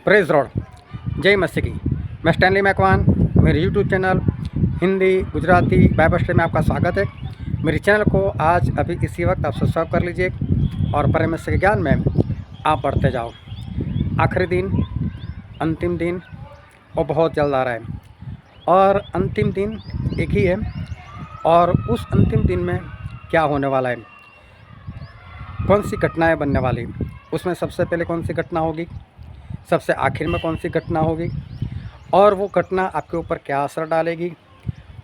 Praise rod जय मसीह की। मैं स्टैनली मैकवान, मेरे YouTube channel Hindi Gujarati Bible study में आपका स्वागत है। मेरे चैनल को आज अभी इसी वक्त आप सब्सक्राइब कर लीजिए और परमेश्वर के ज्ञान में आप बढ़ते जाओ। आखिरी दिन, अंतिम दिन और बहुत जल्द आ रहा है और अंतिम दिन एक ही है और उस अंतिम दिन में क्या होने वाला है, कौन सी घटनाएं बनने वाली, उसमें सबसे पहले कौन सी घटना होगी, सबसे आखिर में कौन सी घटना होगी और वो घटना आपके ऊपर क्या असर डालेगी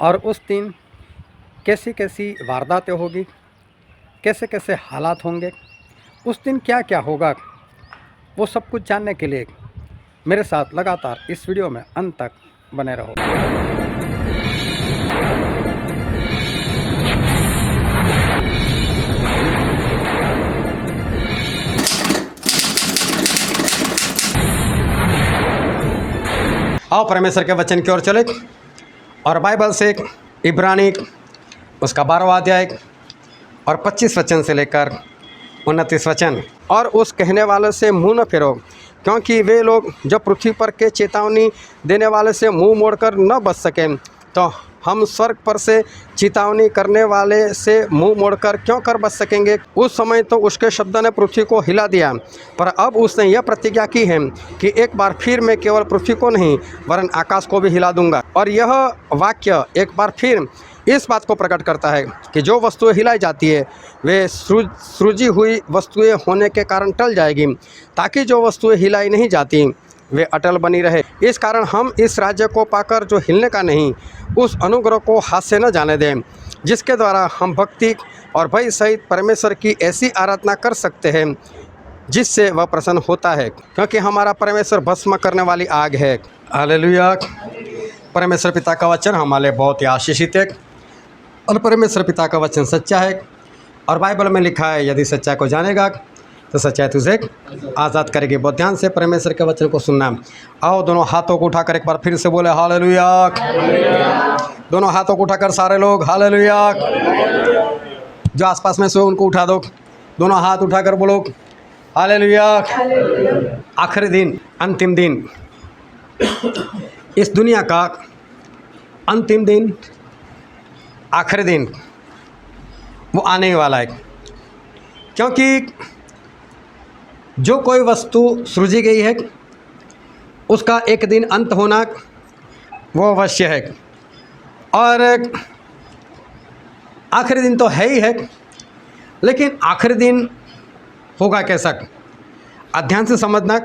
और उस दिन कैसी कैसी वारदातें होगी, कैसे कैसे हालात होंगे, उस दिन क्या क्या होगा, वो सब कुछ जानने के लिए मेरे साथ लगातार इस वीडियो में अंत तक बने रहो। आओ परमेश्वर के वचन की ओर चले और बाइबल से इब्रानी उसका 12वां अध्याय और 25 वचन से लेकर 29 वचन। और उस कहने वाले से मुंह न फेरो, क्योंकि वे लोग जब पृथ्वी पर के चेतावनी देने वाले से मुंह मोड़कर न बच सकें, तो हम स्वर्ग पर से चेतावनी करने वाले से मुंह मोड़कर क्यों कर बच सकेंगे। उस समय तो उसके शब्द ने पृथ्वी को हिला दिया, पर अब उसने यह प्रतिज्ञा की है कि एक बार फिर मैं केवल पृथ्वी को नहीं वरन आकाश को भी हिला दूंगा। और यह वाक्य एक बार फिर इस बात को प्रकट करता है कि जो वस्तुएं हिलाई जाती है वे सृजी हुई वस्तुएं होने के कारण टल जाएगी, ताकि जो वस्तुएं हिलाई नहीं जाती वे अटल बनी रहे। इस कारण हम इस राज्य को पाकर जो हिलने का नहीं, उस अनुग्रह को हाथ से न जाने दें, जिसके द्वारा हम भक्ति और भय सहित परमेश्वर की ऐसी आराधना कर सकते हैं जिससे वह प्रसन्न होता है, क्योंकि हमारा परमेश्वर भस्म करने वाली आग है। हालेलुया। परमेश्वर पिता का वचन हमारे बहुत ही आशीषित है और परमेश्वर पिता का वचन सच्चा है और बाइबल में लिखा है, यदि सच्चाई को जानेगा तो सच्चाई तुझे आज़ाद करेगी। बहुत ध्यान से परमेश्वर के वचन को सुनना। आओ दोनों हाथों को उठाकर एक बार फिर से बोले हालेलुया। दोनों हाथों को उठाकर सारे लोग हालेलुया। जो आसपास में सो उनको उठा दो, दोनों हाथ उठाकर बोलो हालेलुया। आखिरी दिन, अंतिम दिन, इस दुनिया का अंतिम दिन, आखिरी दिन वो आने वाला है, क्योंकि जो कोई वस्तु सृजी गई है उसका एक दिन अंत होना वो अवश्य है। और आखिरी दिन तो है ही है, लेकिन आखिरी दिन होगा कैसा, अध्ययन से समझना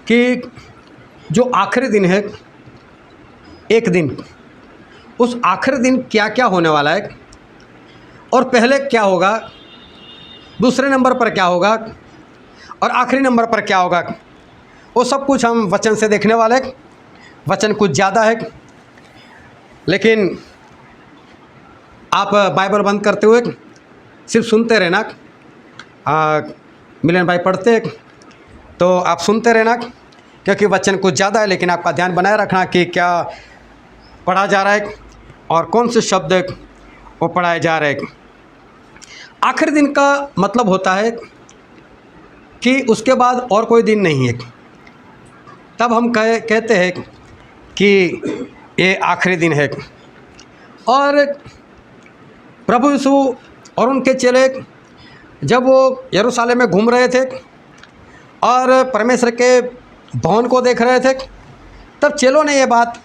कि जो आखिरी दिन है, एक दिन, उस आखिरी दिन क्या क्या होने वाला है और पहले क्या होगा, दूसरे नंबर पर क्या होगा और आखिरी नंबर पर क्या होगा, वो सब कुछ हम वचन से देखने वाले हैं। वचन कुछ ज़्यादा है, लेकिन आप बाइबल बंद करते हुए सिर्फ सुनते रहना। मिलन भाई पढ़ते तो आप सुनते रहना, क्योंकि वचन कुछ ज़्यादा है, लेकिन आपका ध्यान बनाए रखना कि क्या पढ़ा जा रहा है और कौन से शब्द वो पढ़ाए जा रहे हैं। आखिरी दिन का मतलब होता है कि उसके बाद और कोई दिन नहीं है, तब हम कहते हैं कि ये आखिरी दिन है। और प्रभु यीशु और उनके चेले जब वो यरूशलेम में घूम रहे थे और परमेश्वर के भवन को देख रहे थे, तब चेलों ने ये बात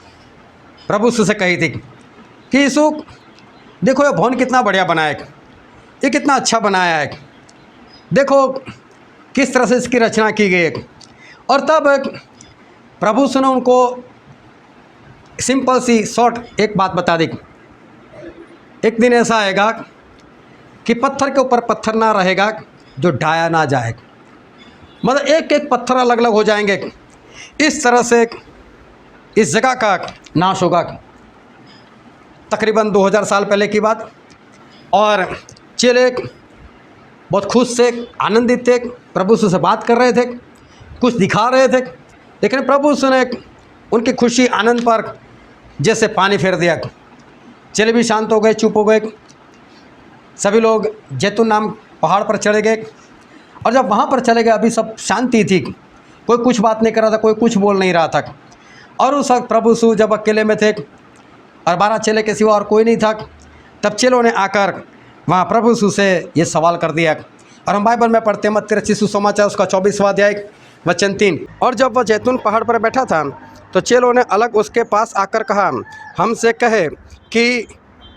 प्रभु यीशु से कही थी कि यीशु देखो ये भवन कितना बढ़िया बनाया है, ये कितना अच्छा बनाया है, देखो किस तरह से इसकी रचना की गई है। और तब प्रभु यीशु ने उनको सिंपल सी शॉर्ट एक बात बता दी, एक दिन ऐसा आएगा कि पत्थर के ऊपर पत्थर ना रहेगा जो ढाया ना जाए, मतलब एक एक पत्थर अलग अलग हो जाएंगे। इस तरह से इस जगह का नाश होगा। तकरीबन 2000 साल पहले की बात। और चेले बहुत खुश थे, आनंदित थे, प्रभु यीशु से बात कर रहे थे, कुछ दिखा रहे थे, लेकिन प्रभु यीशु ने उनकी खुशी आनंद पर जैसे पानी फेर दिया। चेले भी शांत हो गए, चुप हो गए। सभी लोग जैतून नाम पहाड़ पर चढ़े गए और जब वहाँ पर चले गए, अभी सब शांति थी, कोई कुछ बात नहीं कर रहा था, कोई कुछ बोल नहीं रहा था। और उस वक्त प्रभु यीशु जब अकेले में थे और 12 चेले के सिवा और कोई नहीं था, तब चेलों ने आकर वहाँ प्रभु यीशु से ये सवाल कर दिया। और हम बाइबल में पढ़ते हैं मत्ती रचित सुसमाचार उसका 24वां अध्याय वचन 3। और जब वह जैतून पहाड़ पर बैठा था तो चेलों ने अलग उसके पास आकर कहा, हमसे कहे कि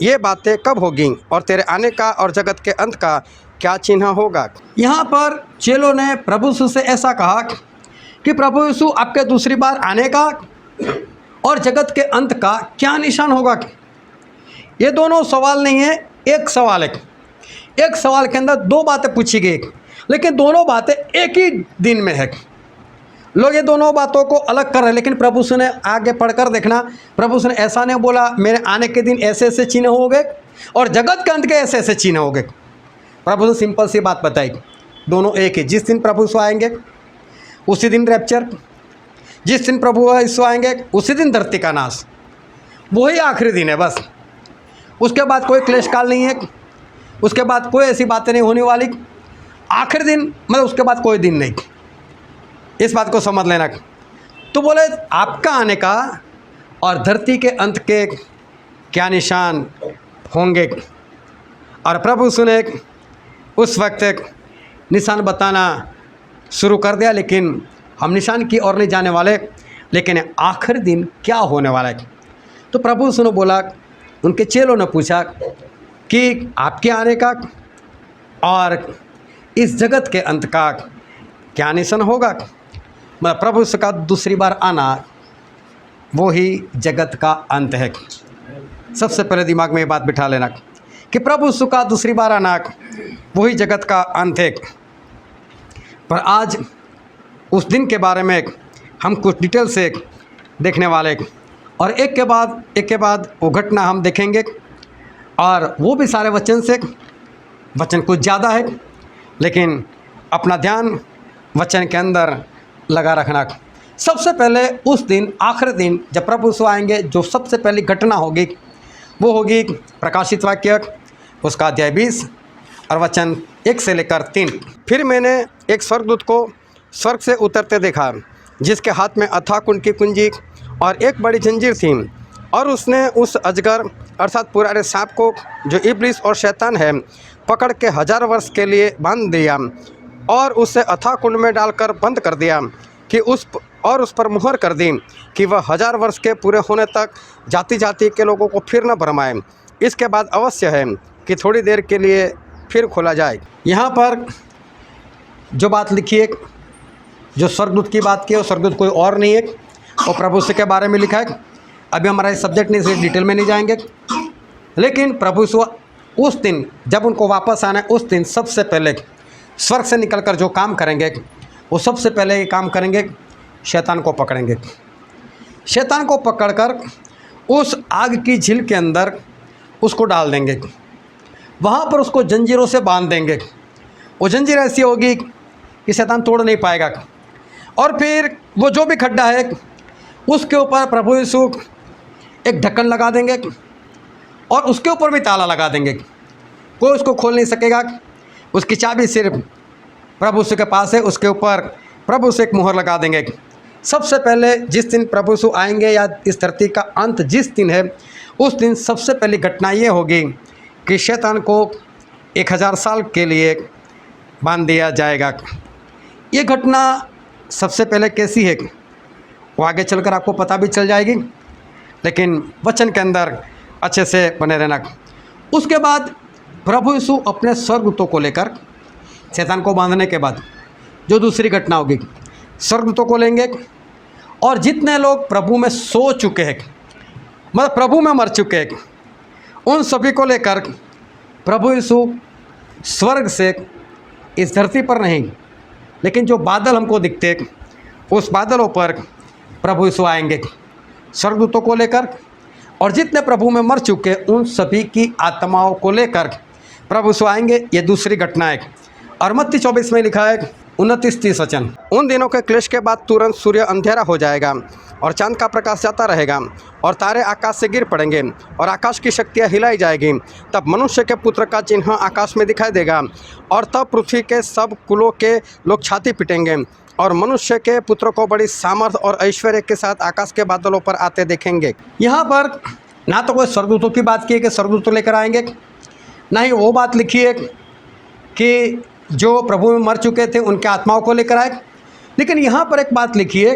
ये बातें कब होगी और तेरे आने का और जगत के अंत का क्या चिन्ह होगा। यहाँ पर चेलों ने प्रभु यीशु से ऐसा कहा कि प्रभु यीशु आपके दूसरी बार आने का और जगत के अंत का क्या निशान होगा। ये दोनों सवाल नहीं है, एक सवाल है। एक सवाल के अंदर दो बातें पूछी गई, लेकिन दोनों बातें एक ही दिन में है। लोग ये दोनों बातों को अलग कर रहे हैं, लेकिन प्रभु यीशु ने आगे पढ़कर देखना, प्रभु यीशु ने ऐसा नहीं बोला मेरे आने के दिन ऐसे ऐसे चिन्ह होंगे और जगत के अंत के ऐसे ऐसे चिन्ह होंगे। प्रभु यीशु सिंपल सी बात बताई, दोनों एक ही। जिस दिन प्रभु यीशु आएंगे उसी दिन रैप्चर, जिस दिन प्रभु यीशु आएंगे उसी दिन धरती का नाश, वही आखिरी दिन है बस। उसके बाद कोई क्लेश काल नहीं है, उसके बाद कोई ऐसी बातें नहीं होने वाली। आखिरी दिन मतलब उसके बाद कोई दिन नहीं, इस बात को समझ लेना। तो बोले आपका आने का और धरती के अंत के क्या निशान होंगे। और प्रभु यीशु ने उस वक्त एक निशान बताना शुरू कर दिया, लेकिन हम निशान की ओर नहीं जाने वाले, लेकिन आखिरी दिन क्या होने वाला है। तो प्रभु यीशु ने बोला, उनके चेलों ने पूछा कि आपके आने का और इस जगत के अंत का क्या निशान होगा। मतलब प्रभु यीशु का दूसरी बार आना वो ही जगत का अंत है। सबसे पहले दिमाग में ये बात बिठा लेना कि प्रभु यीशु का दूसरी बार आना वही जगत का अंत है। पर आज उस दिन के बारे में हम कुछ डिटेल से देखने वाले और एक के बाद वो घटना हम देखेंगे, और वो भी सारे वचन से। वचन कुछ ज़्यादा है, लेकिन अपना ध्यान वचन के अंदर लगा रखना। सबसे पहले उस दिन आखिरी दिन जब प्रभु यीशु आएंगे, जो सबसे पहली घटना होगी वो होगी प्रकाशित वाक्य उसका अध्याय 20 और वचन 1 से लेकर 3। फिर मैंने एक स्वर्गदूत को स्वर्ग से उतरते देखा, जिसके हाथ में अथाह कुंड की कुंजी और एक बड़ी जंजीर थी, और उसने उस अजगर अर्थात पुराने सांप को, जो इब्लिस और शैतान है, पकड़ के 1000 वर्ष के लिए बांध दिया और उसे अथाह कुंड में डालकर बंद कर दिया कि उस पर मुहर कर दी कि वह 1000 वर्ष के पूरे होने तक जाति जाति के लोगों को फिर न भरमाए। इसके बाद अवश्य है कि थोड़ी देर के लिए फिर खोला जाए। यहाँ पर जो बात लिखी है, जो स्वर्गदूत की बात की है, वो स्वर्गदूत कोई और नहीं है, वो प्रभु यीशु के बारे में लिखा है। अभी हमारा ये सब्जेक्ट नहीं, इसलिए डिटेल में नहीं जाएंगे, लेकिन प्रभु यीशु उस दिन जब उनको वापस आना है, उस दिन सबसे पहले स्वर्ग से निकलकर जो काम करेंगे, वो सबसे पहले ये काम करेंगे, शैतान को पकड़ेंगे। शैतान को पकड़कर उस आग की झील के अंदर उसको डाल देंगे, वहाँ पर उसको जंजीरों से बांध देंगे। वो जंजीर ऐसी होगी कि शैतान तोड़ नहीं पाएगा। और फिर वो जो भी खड्डा है उसके ऊपर प्रभु यीशु एक ढक्कन लगा देंगे और उसके ऊपर भी ताला लगा देंगे, कोई उसको खोल नहीं सकेगा। उसकी चाबी सिर्फ प्रभु यीशु के पास है, उसके ऊपर प्रभु यीशु एक मुहर लगा देंगे। सबसे पहले जिस दिन प्रभु यीशु आएंगे या इस धरती का अंत जिस दिन है, उस दिन सबसे पहली घटना ये होगी कि शैतान को 1000 साल के लिए बांध दिया जाएगा। ये घटना सबसे पहले कैसी है वो आगे चलकर आपको पता भी चल जाएगी, लेकिन वचन के अंदर अच्छे से बने रहना। उसके बाद प्रभु यीशु अपने स्वर्गदूतों को लेकर शैतान को बांधने के बाद जो दूसरी घटना होगी, स्वर्गदूतों को लेंगे और जितने लोग प्रभु में सो चुके हैं, मतलब प्रभु में मर चुके हैं, उन सभी को लेकर प्रभु यीशु स्वर्ग से इस धरती पर नहीं, लेकिन जो बादल हमको दिखते हैं उस बादलों पर प्रभु यीशु आएंगे स्वर्गदूतों को लेकर, और जितने प्रभु में मर चुके उन सभी की आत्माओं को लेकर प्रभु यीशु आएंगे। ये दूसरी घटना है। और मत्ती 24 में लिखा है 29-30 वचन। उन दिनों के क्लेश के बाद तुरंत सूर्य अंधेरा हो जाएगा और चांद का प्रकाश जाता रहेगा और तारे आकाश से गिर पड़ेंगे और आकाश की शक्तियाँ हिलाई जाएगी। तब मनुष्य के पुत्र का चिन्ह आकाश में दिखाई देगा और तब पृथ्वी के सब कुलों के लोग छाती पीटेंगे और मनुष्य के पुत्र को बड़ी सामर्थ और ऐश्वर्य के साथ आकाश के बादलों पर आते देखेंगे। यहाँ पर ना तो कोई स्वर्गदूतों की बात की है कि स्वर्गदूत लेकर आएंगे, ना ही वो बात लिखी है कि जो प्रभु में मर चुके थे उनके आत्माओं को लेकर आए। लेकिन यहाँ पर एक बात लिखी है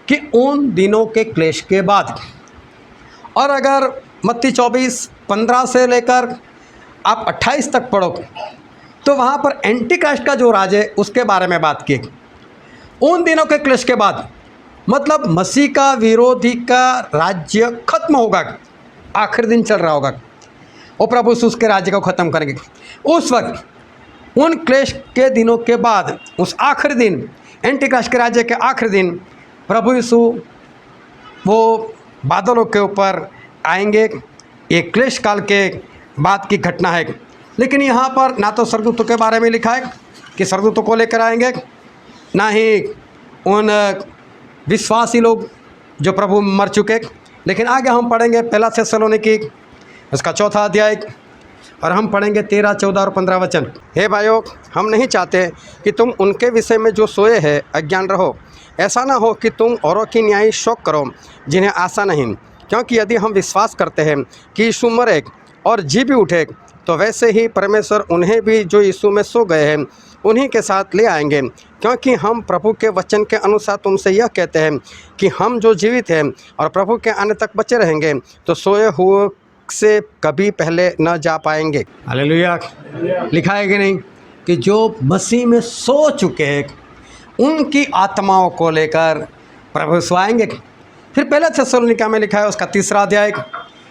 कि उन दिनों के क्लेश के बाद। और अगर मत्ती 24:15 से लेकर आप 28 तक पढ़ो तो वहाँ पर एंटीक्राइस्ट का जो राज है उसके बारे में बात की। उन दिनों के क्लेश के बाद मतलब मसीह का विरोधी का राज्य खत्म होगा, आखिरी दिन चल रहा होगा, वो प्रभु यीशु उसके राज्य को ख़त्म करेंगे। उस वक्त उन क्लेश के दिनों के बाद उस आखिरी दिन, एंटीक्राइस्ट के राज्य के आखिरी दिन, प्रभु यीशु वो बादलों के ऊपर आएंगे। ये क्लेश काल के बाद की घटना है। लेकिन यहाँ पर ना तो स्वर्गदूतों के बारे में लिखा है कि स्वर्गदूतों को लेकर आएंगे, ना ही उन विश्वासी लोग जो प्रभु मर चुके। लेकिन आगे हम पढ़ेंगे पहला थिस्सलुनीकी उसका 4 अध्याय और हम पढ़ेंगे 13, 14 और 15 वचन। हे भाइयों, हम नहीं चाहते कि तुम उनके विषय में जो सोए हैं अज्ञान रहो। ऐसा ना हो कि तुम औरों की न्यायी शोक करो जिन्हें आशा नहीं। क्योंकि यदि हम विश्वास करते हैं कि यीशु मरे और जी भी उठे, तो वैसे ही परमेश्वर उन्हें भी जो यीशु में सो गए हैं उन्हीं के साथ ले आएंगे। क्योंकि हम प्रभु के वचन के अनुसार तुमसे यह कहते हैं कि हम जो जीवित हैं और प्रभु के आने तक बचे रहेंगे तो सोए हुए से कभी पहले न जा पाएंगे। हालेलुया। लिखा है कि नहीं कि जो मसीह में सो चुके हैं उनकी आत्माओं को लेकर प्रभु यीशु आएंगे। फिर पहले थिस्सलुनीका में लिखा है उसका 3 अध्याय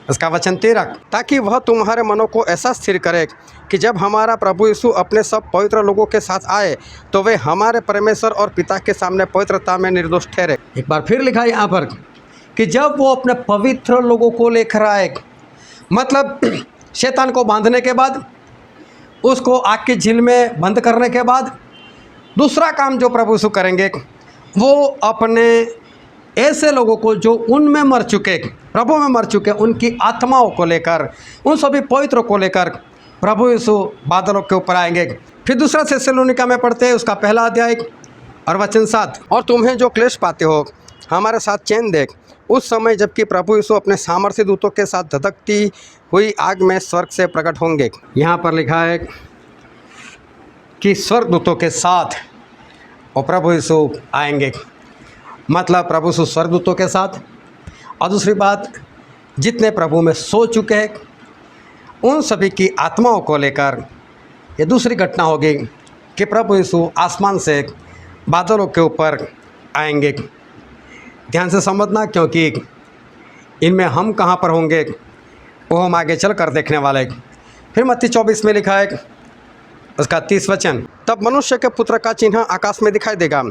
उसका वचन 13, ताकि वह तुम्हारे मनों को ऐसा स्थिर करे कि जब हमारा प्रभु यीशु अपने सब पवित्र लोगों के साथ आए तो वे हमारे परमेश्वर और पिता के सामने पवित्रता में निर्दोष ठहरे। एक बार फिर लिखा है यहाँ पर कि जब वो अपने पवित्र लोगों को लेकर आए, मतलब शैतान को बांधने के बाद, उसको आग की झील में बंद करने के बाद, दूसरा काम जो प्रभु यीशु करेंगे वो अपने ऐसे लोगों को जो उनमें मर चुके, प्रभु में मर चुके, उनकी आत्माओं को लेकर, उन सभी पवित्रों को लेकर प्रभु यीशु बादलों के ऊपर आएंगे। फिर दूसरा थिस्सलुनीका में पढ़ते हैं उसका 1 अध्याय और वचन 7, और तुम्हें जो क्लेश पाते हो हमारे साथ चैन देख उस समय जबकि प्रभु यीशु अपने सामर्थ्य दूतों के साथ धधकती हुई आग में स्वर्ग से प्रकट होंगे। यहाँ पर लिखा है कि स्वर्ग दूतों के साथ और प्रभु यीशु आएंगे, मतलब प्रभु यीशु स्वर्गदूतों के साथ। और दूसरी बात, जितने प्रभु में सो चुके हैं उन सभी की आत्माओं को लेकर ये दूसरी घटना होगी कि प्रभु यीशु आसमान से बादलों के ऊपर आएंगे। ध्यान से समझना, क्योंकि इनमें हम कहाँ पर होंगे वो हम आगे चल कर देखने वाले। फिर मत्ती 24 में लिखा है उसका 30 वचन, तब मनुष्य के पुत्र का चिन्ह आकाश में दिखाई देगा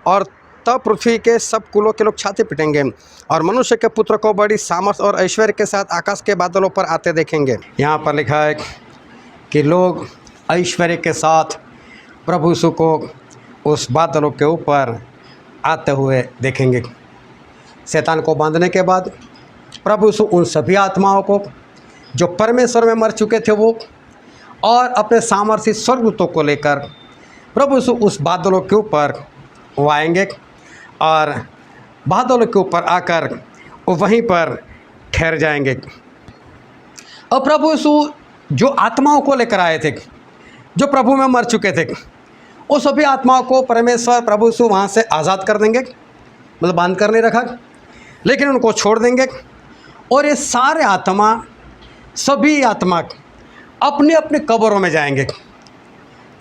और तब पृथ्वी के सब कुलों के लोग छाती पीटेंगे और मनुष्य के पुत्र को बड़ी सामर्थ और ऐश्वर्य के साथ आकाश के बादलों पर आते देखेंगे। यहाँ पर लिखा है कि लोग ऐश्वर्य के साथ प्रभु यीशु को उस बादलों के ऊपर आते हुए देखेंगे। शैतान को बांधने के बाद प्रभु यीशु उन सभी आत्माओं को जो परमेश्वर में मर चुके थे वो और अपने सामर्थ्य स्वर्गदूतों को लेकर प्रभु यीशु उस बादलों के ऊपर वो आएंगे और बादलों के ऊपर आकर वो वहीं पर ठहर जाएंगे। और प्रभु यीशु जो आत्माओं को लेकर आए थे, जो प्रभु में मर चुके थे, वो सभी आत्माओं को परमेश्वर प्रभु यीशु वहाँ से आज़ाद कर देंगे, मतलब बांध कर नहीं रखा, लेकिन उनको छोड़ देंगे। और ये सारे आत्मा, सभी आत्मा अपनी अपनी कब्रों में जाएंगे।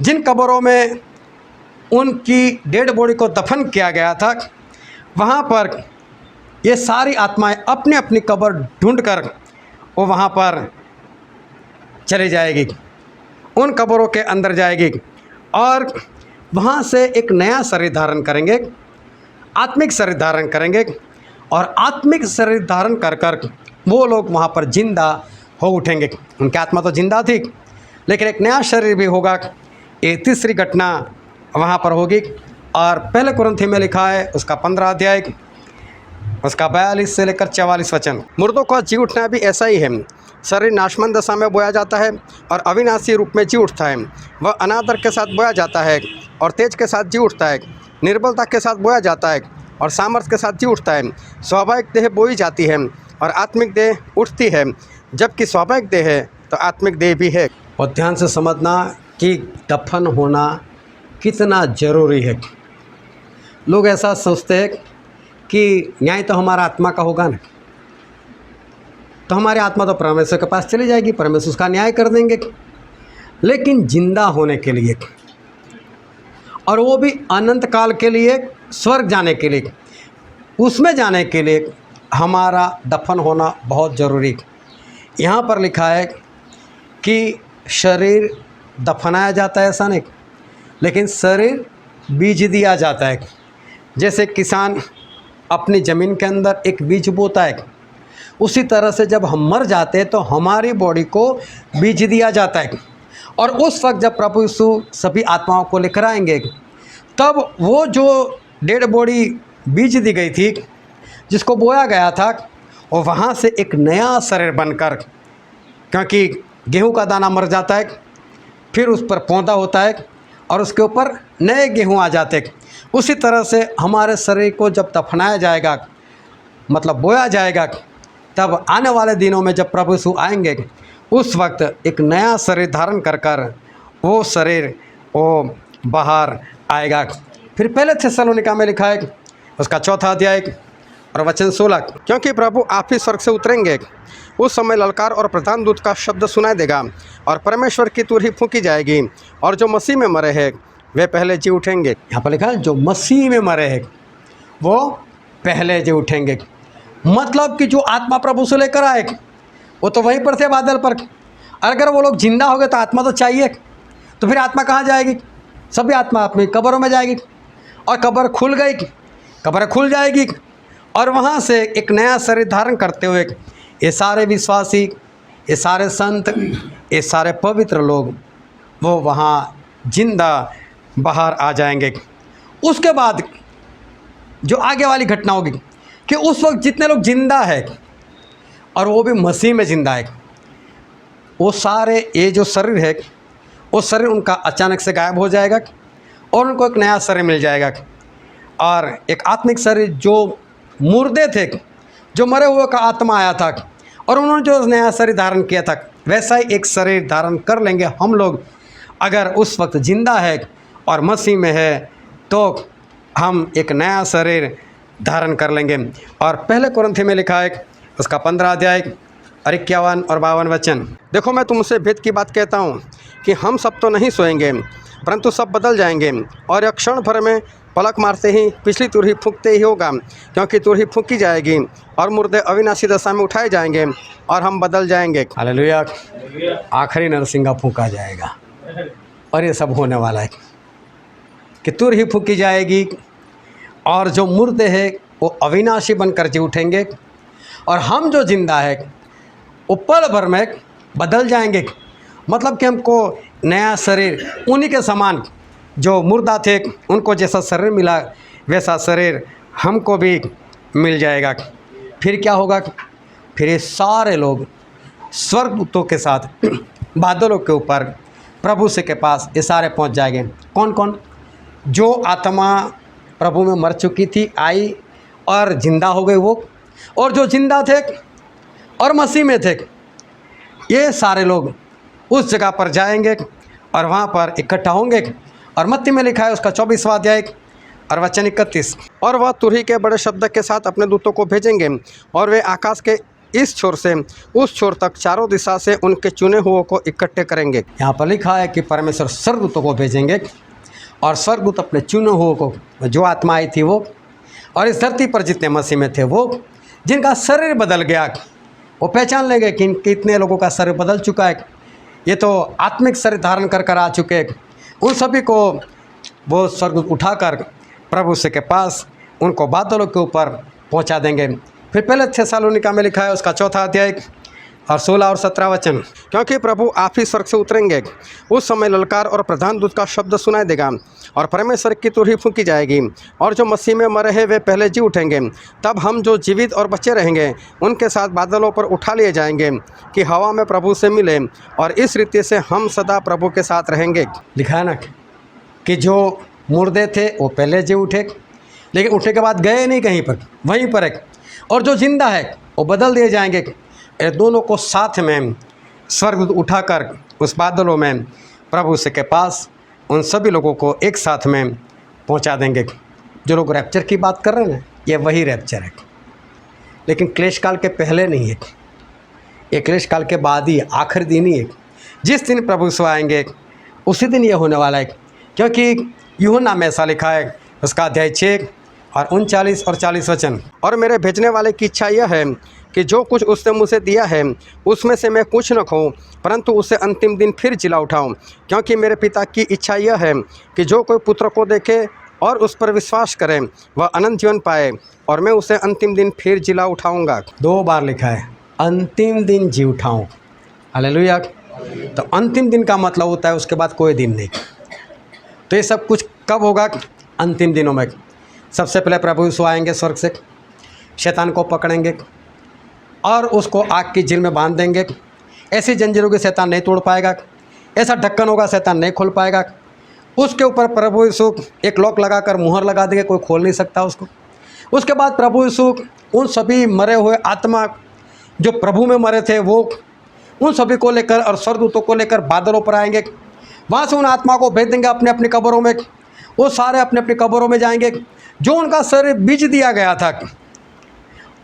जिन कब्रों में उनकी डेड बॉडी को दफन किया गया था, वहाँ पर ये सारी आत्माएं अपनी अपनी कब्र ढूंढकर वो वहाँ पर चली जाएगी, उन कब्रों के अंदर जाएगी और वहाँ से एक नया शरीर धारण करेंगे, आत्मिक शरीर धारण करेंगे। और आत्मिक शरीर धारण कर कर वो लोग वहाँ पर जिंदा हो उठेंगे। उनकी आत्मा तो जिंदा थी, लेकिन एक नया शरीर भी होगा। ये तीसरी घटना वहाँ पर होगी। और पहले कुरिन्थी में लिखा है उसका 15 अध्याय उसका 42 से लेकर 44 वचन, मुर्दों का जी उठना भी ऐसा ही है। शरीर नाशमान दशा में बोया जाता है और अविनाशी रूप में जी उठता है। वह अनादर के साथ बोया जाता है और तेज के साथ जी उठता है। निर्बलता के साथ बोया जाता है और सामर्थ्य के साथ जी उठता है। स्वाभाविक देह बोई जाती है और आत्मिक देह उठती है, जबकि स्वाभाविक देह है तो आत्मिक देह भी है। और ध्यान से समझना कि दफन होना कितना ज़रूरी है। लोग ऐसा सोचते हैं कि न्याय तो हमारा आत्मा का होगा ना, तो हमारी आत्मा तो परमेश्वर के पास चली जाएगी, परमेश्वर उसका न्याय कर देंगे। लेकिन जिंदा होने के लिए, और वो भी अनंत काल के लिए, स्वर्ग जाने के लिए, उसमें जाने के लिए हमारा दफन होना बहुत ज़रूरी। यहाँ पर लिखा है कि शरीर दफनाया जाता है, ऐसा नहीं, लेकिन शरीर बीज दिया जाता है। जैसे किसान अपनी ज़मीन के अंदर एक बीज बोता है, उसी तरह से जब हम मर जाते हैं तो हमारी बॉडी को बीज दिया जाता है। और उस वक्त जब प्रभु यीशु सभी आत्माओं को लेकर आएंगे, तब वो जो डेड बॉडी बीज दी गई थी, जिसको बोया गया था, और वहाँ से एक नया शरीर बनकर, क्योंकि गेहूं का दाना मर जाता है, फिर उस पर पौधा होता है और उसके ऊपर नए गेहूं आ जाते हैं, उसी तरह से हमारे शरीर को जब दफनाया जाएगा, मतलब बोया जाएगा, तब आने वाले दिनों में जब प्रभु यीशु आएंगे, उस वक्त एक नया शरीर धारण कर कर वो शरीर वो बाहर आएगा। फिर पहले थिस्सलुनीका में लिखा है, उसका 4 अध्याय और वचन 16, क्योंकि प्रभु आप ही स्वर्ग से उतरेंगे, उस समय ललकार और प्रधान दूत का शब्द सुनाई देगा और परमेश्वर की तुरही फूंकी जाएगी और जो मसीह में मरे हैं वे पहले जी उठेंगे। यहाँ पर लिखा है जो मसीह में मरे हैं वो पहले जी उठेंगे। मतलब कि जो आत्मा प्रभु से लेकर आए वो तो वहीं पर थे बादल पर। अगर वो लोग जिंदा हो गए तो आत्मा तो चाहिए, तो फिर आत्मा कहाँ जाएगी? सभी आत्मा अपनी कब्रों में जाएगी, और कब्र खुल गई, कब्र खुल जाएगी, और वहाँ से एक नया शरीर धारण करते हुए ये सारे विश्वासी, ये सारे संत, ये सारे पवित्र लोग वो वहाँ जिंदा बाहर आ जाएंगे। उसके बाद जो आगे वाली घटना होगी कि उस वक्त जितने लोग जिंदा है और वो भी मसीह में जिंदा है, वो सारे ये जो शरीर है वो शरीर उनका अचानक से गायब हो जाएगा और उनको एक नया शरीर मिल जाएगा। और एक आत्मिक शरीर, जो मुर्दे थे, जो मरे हुए का आत्मा आया था और उन्होंने जो नया शरीर धारण किया था, वैसा ही एक शरीर धारण कर लेंगे हम लोग। अगर उस वक्त जिंदा है और मसीह में है तो हम एक नया शरीर धारण कर लेंगे। और पहले कुरिन्थी में लिखा है, उसका 15 अध्याय और 51 और 52 वचन, देखो मैं तुमसे भेद की बात कहता हूँ कि हम सब तो नहीं सोएंगे, परंतु सब बदल जाएंगे, और एक क्षण भर में पलक मारते ही पिछली तुरही फूंकते ही होगा, क्योंकि तुरही फूंकी जाएगी और मुर्दे अविनाशी दशा में उठाए जाएंगे और हम बदल जाएंगे। हालेलुया। आखिरी नरसिंगा फूंका जाएगा और ये सब होने वाला है कि तुरही फूंकी जाएगी और जो मुर्दे हैं वो अविनाशी बनकर जी उठेंगे, और हम जो जिंदा है वो पल भर में बदल जाएंगे। मतलब कि हमको नया शरीर उन्हीं के समान, जो मुर्दा थे उनको जैसा शरीर मिला वैसा शरीर हमको भी मिल जाएगा। फिर क्या होगा? फिर ये सारे लोग स्वर्गदूतों के साथ बादलों के ऊपर प्रभु से के पास ये सारे पहुंच जाएंगे। कौन कौन? जो आत्मा प्रभु में मर चुकी थी, आई और जिंदा हो गई वो, और जो जिंदा थे और मसीह में थे, ये सारे लोग उस जगह पर जाएंगे और वहाँ पर इकट्ठा होंगे। और मत्ती में लिखा है, उसका 24वां अध्याय और वचन 31, और वह तुरही के बड़े शब्द के साथ अपने दूतों को भेजेंगे और वे आकाश के इस छोर से उस छोर तक चारों दिशा से उनके चुने हुओं को इकट्ठे करेंगे। यहाँ पर लिखा है कि परमेश्वर स्वर्गदूतों को भेजेंगे और स्वर्गदूत अपने चुने हुओं को, जो आत्मा आई थी वो, और इस धरती पर जितने मसीह में थे वो, जिनका शरीर बदल गया, वो पहचान लेंगे कि कितने लोगों का शरीर बदल चुका है, ये तो आत्मिक शरीर धारण कर कर आ चुके। उन सभी को वो स्वर्गदूत उठाकर प्रभु से के पास उनको बादलों के ऊपर पहुंचा देंगे। फिर पहले थिस्सलुनीका में लिखा है, उसका 4 अध्याय और 16 और 17 वचन, क्योंकि प्रभु आप ही स्वर्ग से उतरेंगे, उस समय ललकार और प्रधान दूत का शब्द सुनाई देगा और परमेश्वर की तुरही फूंकी जाएगी, और जो मसीह में मरे हैं वे पहले जी उठेंगे। तब हम जो जीवित और बचे रहेंगे उनके साथ बादलों पर उठा लिए जाएंगे कि हवा में प्रभु से मिले, और इस रीति से हम सदा प्रभु के साथ रहेंगे। लिखा है ना कि जो मुर्दे थे वो पहले जी उठे, लेकिन उठने के बाद गए नहीं कहीं पर, वहीं पर है। और जो जिंदा है वो बदल दिए जाएंगे। ये दोनों को साथ में स्वर्ग उठाकर उस बादलों में प्रभु से के पास उन सभी लोगों को एक साथ में पहुंचा देंगे। जो लोग रैप्चर की बात कर रहे हैं ना, ये वही रैप्चर है, लेकिन क्लेश काल के पहले नहीं है, ये क्लेश काल के बाद ही, आखिरी दिन ही है। जिस दिन प्रभु यीशु आएंगे उसी दिन ये होने वाला है, क्योंकि यूहन्ना में ऐसा लिखा है, उसका अध्याय 6 और 39 और 40 वचन। और मेरे भेजने वाले की इच्छा यह है कि जो कुछ उसने मुझे दिया है उसमें से मैं कुछ न खोऊं, परंतु उसे अंतिम दिन फिर जिला उठाऊं। क्योंकि मेरे पिता की इच्छा यह है कि जो कोई पुत्र को देखे और उस पर विश्वास करे वह अनंत जीवन पाए, और मैं उसे अंतिम दिन फिर जिला उठाऊंगा। 2 बार लिखा है, अंतिम दिन जी उठाऊं। हालेलुया। तो अंतिम दिन का मतलब होता है उसके बाद कोई दिन नहीं। तो ये सब कुछ कब होगा? अंतिम दिनों में। सबसे पहले प्रभु यीशु आएंगे स्वर्ग से, शैतान को पकड़ेंगे और उसको आग की झील में बांध देंगे। ऐसी जंजीरों की शैतान नहीं तोड़ पाएगा, ऐसा ढक्कन होगा शैतान नहीं खोल पाएगा। उसके ऊपर प्रभु यीशु एक लॉक लगाकर मुहर लगा देंगे, कोई खोल नहीं सकता उसको। उसके बाद प्रभु यीशु उन सभी मरे हुए आत्मा जो प्रभु में मरे थे वो उन सभी को लेकर और स्वर्गदूतों को लेकर बादलों पर आएंगे। वहाँ से उन आत्मा को भेज देंगे अपने अपनी कब्रों में। वो सारे अपने अपनी कब्रों में जाएंगे। जो उनका शरीर बीज दिया गया था,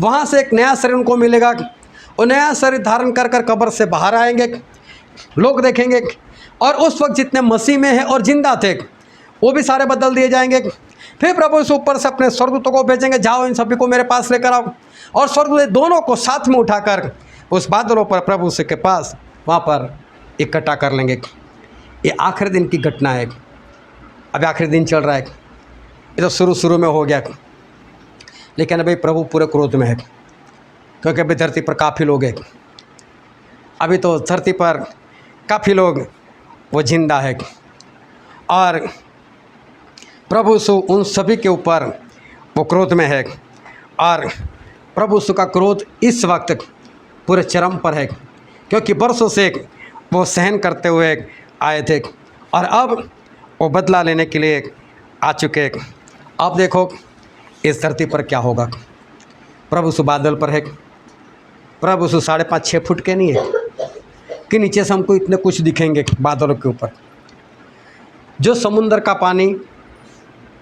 वहाँ से एक नया शरीर उनको मिलेगा। और नया शरीर धारण कर कर कब्र से बाहर आएंगे, लोग देखेंगे। और उस वक्त जितने मसीह में हैं और जिंदा थे वो भी सारे बदल दिए जाएंगे। फिर प्रभु इस ऊपर से अपने स्वर्गदूतों को भेजेंगे, जाओ इन सभी को मेरे पास लेकर आओ। और स्वर्गदूत दोनों को साथ में उठाकर उस बादलों पर प्रभु से के पास वहाँ पर इकट्ठा कर लेंगे। ये आखिरी दिन की घटना है। अभी आखिरी दिन चल रहा है, ये तो शुरू में हो गया, लेकिन अभी प्रभु पूरे क्रोध में है, क्योंकि अभी धरती पर काफ़ी लोग हैं। अभी तो धरती पर काफ़ी लोग वो जिंदा है। और प्रभु यीशु उन सभी के ऊपर वो क्रोध में है। और प्रभु यीशु का क्रोध इस वक्त पूरे चरम पर है, क्योंकि बरसों से वो सहन करते हुए आए थे और अब वो बदला लेने के लिए आ चुके। अब देखो इस धरती पर क्या होगा। प्रभु यीशु बादल पर है। प्रभु यीशु 5.5-6 फुट के नहीं है कि नीचे से हमको इतने कुछ दिखेंगे बादलों के ऊपर। जो समुंदर का पानी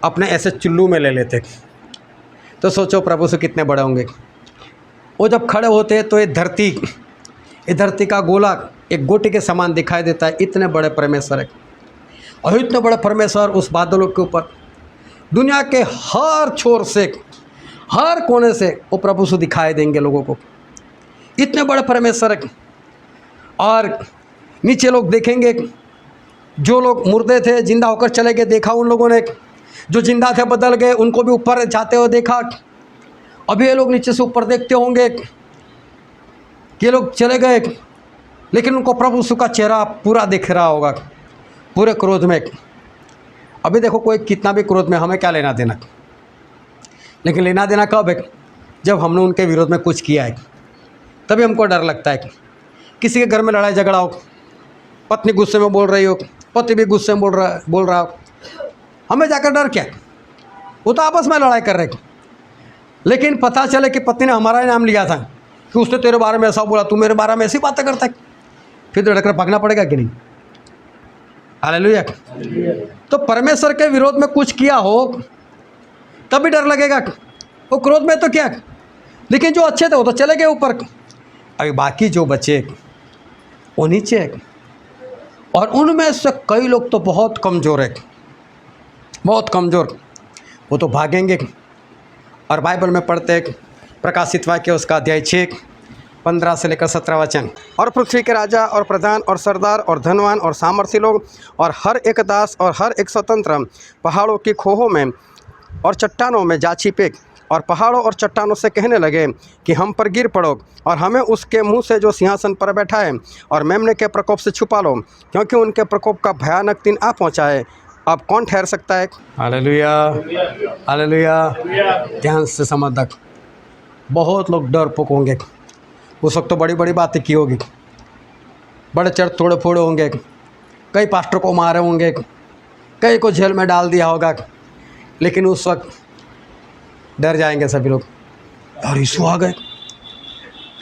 अपने ऐसे चुल्लू में ले लेते, तो सोचो प्रभु यीशु कितने बड़े होंगे। वो जब खड़े होते तो ये धरती का गोला एक गोटी के समान दिखाई देता है। इतने बड़े परमेश्वर है, और इतने बड़े परमेश्वर उस बादलों के ऊपर दुनिया के हर छोर से, हर कोने से वो प्रभु यीशु दिखाई देंगे लोगों को। इतने बड़े परमेश्वर है। और नीचे लोग देखेंगे, जो लोग मुर्दे थे जिंदा होकर चले गए देखा उन लोगों ने, जो जिंदा थे बदल गए उनको भी ऊपर जाते हुए देखा। अभी ये लोग नीचे से ऊपर देखते होंगे कि ये लोग चले गए, लेकिन उनको प्रभु यीशु का चेहरा पूरा दिख रहा होगा पूरे क्रोध में। अभी देखो कोई कितना भी क्रोध में, हमें क्या लेना देना, लेकिन लेना देना कब है? जब हमने उनके विरोध में कुछ किया है, तभी हमको डर लगता है। किसी के घर में लड़ाई झगड़ा हो, पत्नी गुस्से में बोल रही हो, पति भी गुस्से में बोल रहा हो, हमें जाकर डर क्या? वो तो आपस में लड़ाई कर रहे। लेकिन पता चले कि पत्नी ने हमारा ही नाम लिया था कि उसने तेरे बारे में ऐसा बोला, तू मेरे बारे में ऐसी बातें करता है, फिर तो डरकर भागना पड़ेगा कि नहीं? हालेलुया। तो परमेश्वर के विरोध में कुछ किया हो तभी डर लगेगा। वो क्रोध में तो क्या, लेकिन जो अच्छे थे वो तो चले गए ऊपर। अभी बाकी जो बचे वो नीचे है, और उनमें से कई लोग तो बहुत कमज़ोर है, बहुत कमज़ोर, वो तो भागेंगे। और बाइबल में पढ़ते प्रकाशित वाक्य उसका अध्याय 6 15 से लेकर 17 वचन। और पृथ्वी के राजा और प्रधान और सरदार और धनवान और सामर्थी लोग और हर एक दास और हर एक स्वतंत्र पहाड़ों की खोहों में और चट्टानों में जा छिपे, और पहाड़ों और चट्टानों से कहने लगे कि हम पर गिर पड़ो और हमें उसके मुंह से जो सिंहासन पर बैठा है और मेमने के प्रकोप से छुपा लो, क्योंकि उनके प्रकोप का भयानक दिन आ पहुंचा है। अब कौन ठहर सकता है? Hallelujah, hallelujah. ध्यान से समझ तक बहुत लोग डरपोक होंगे। उस वक्त तो बड़ी बड़ी बातें की होगी, बड़े चढ़ तोड़े फोड़े होंगे, कई पास्टर को मारे होंगे, कई को जेल में डाल दिया होगा, लेकिन उस वक्त डर जाएंगे सभी लोग। और यीशु आ गए,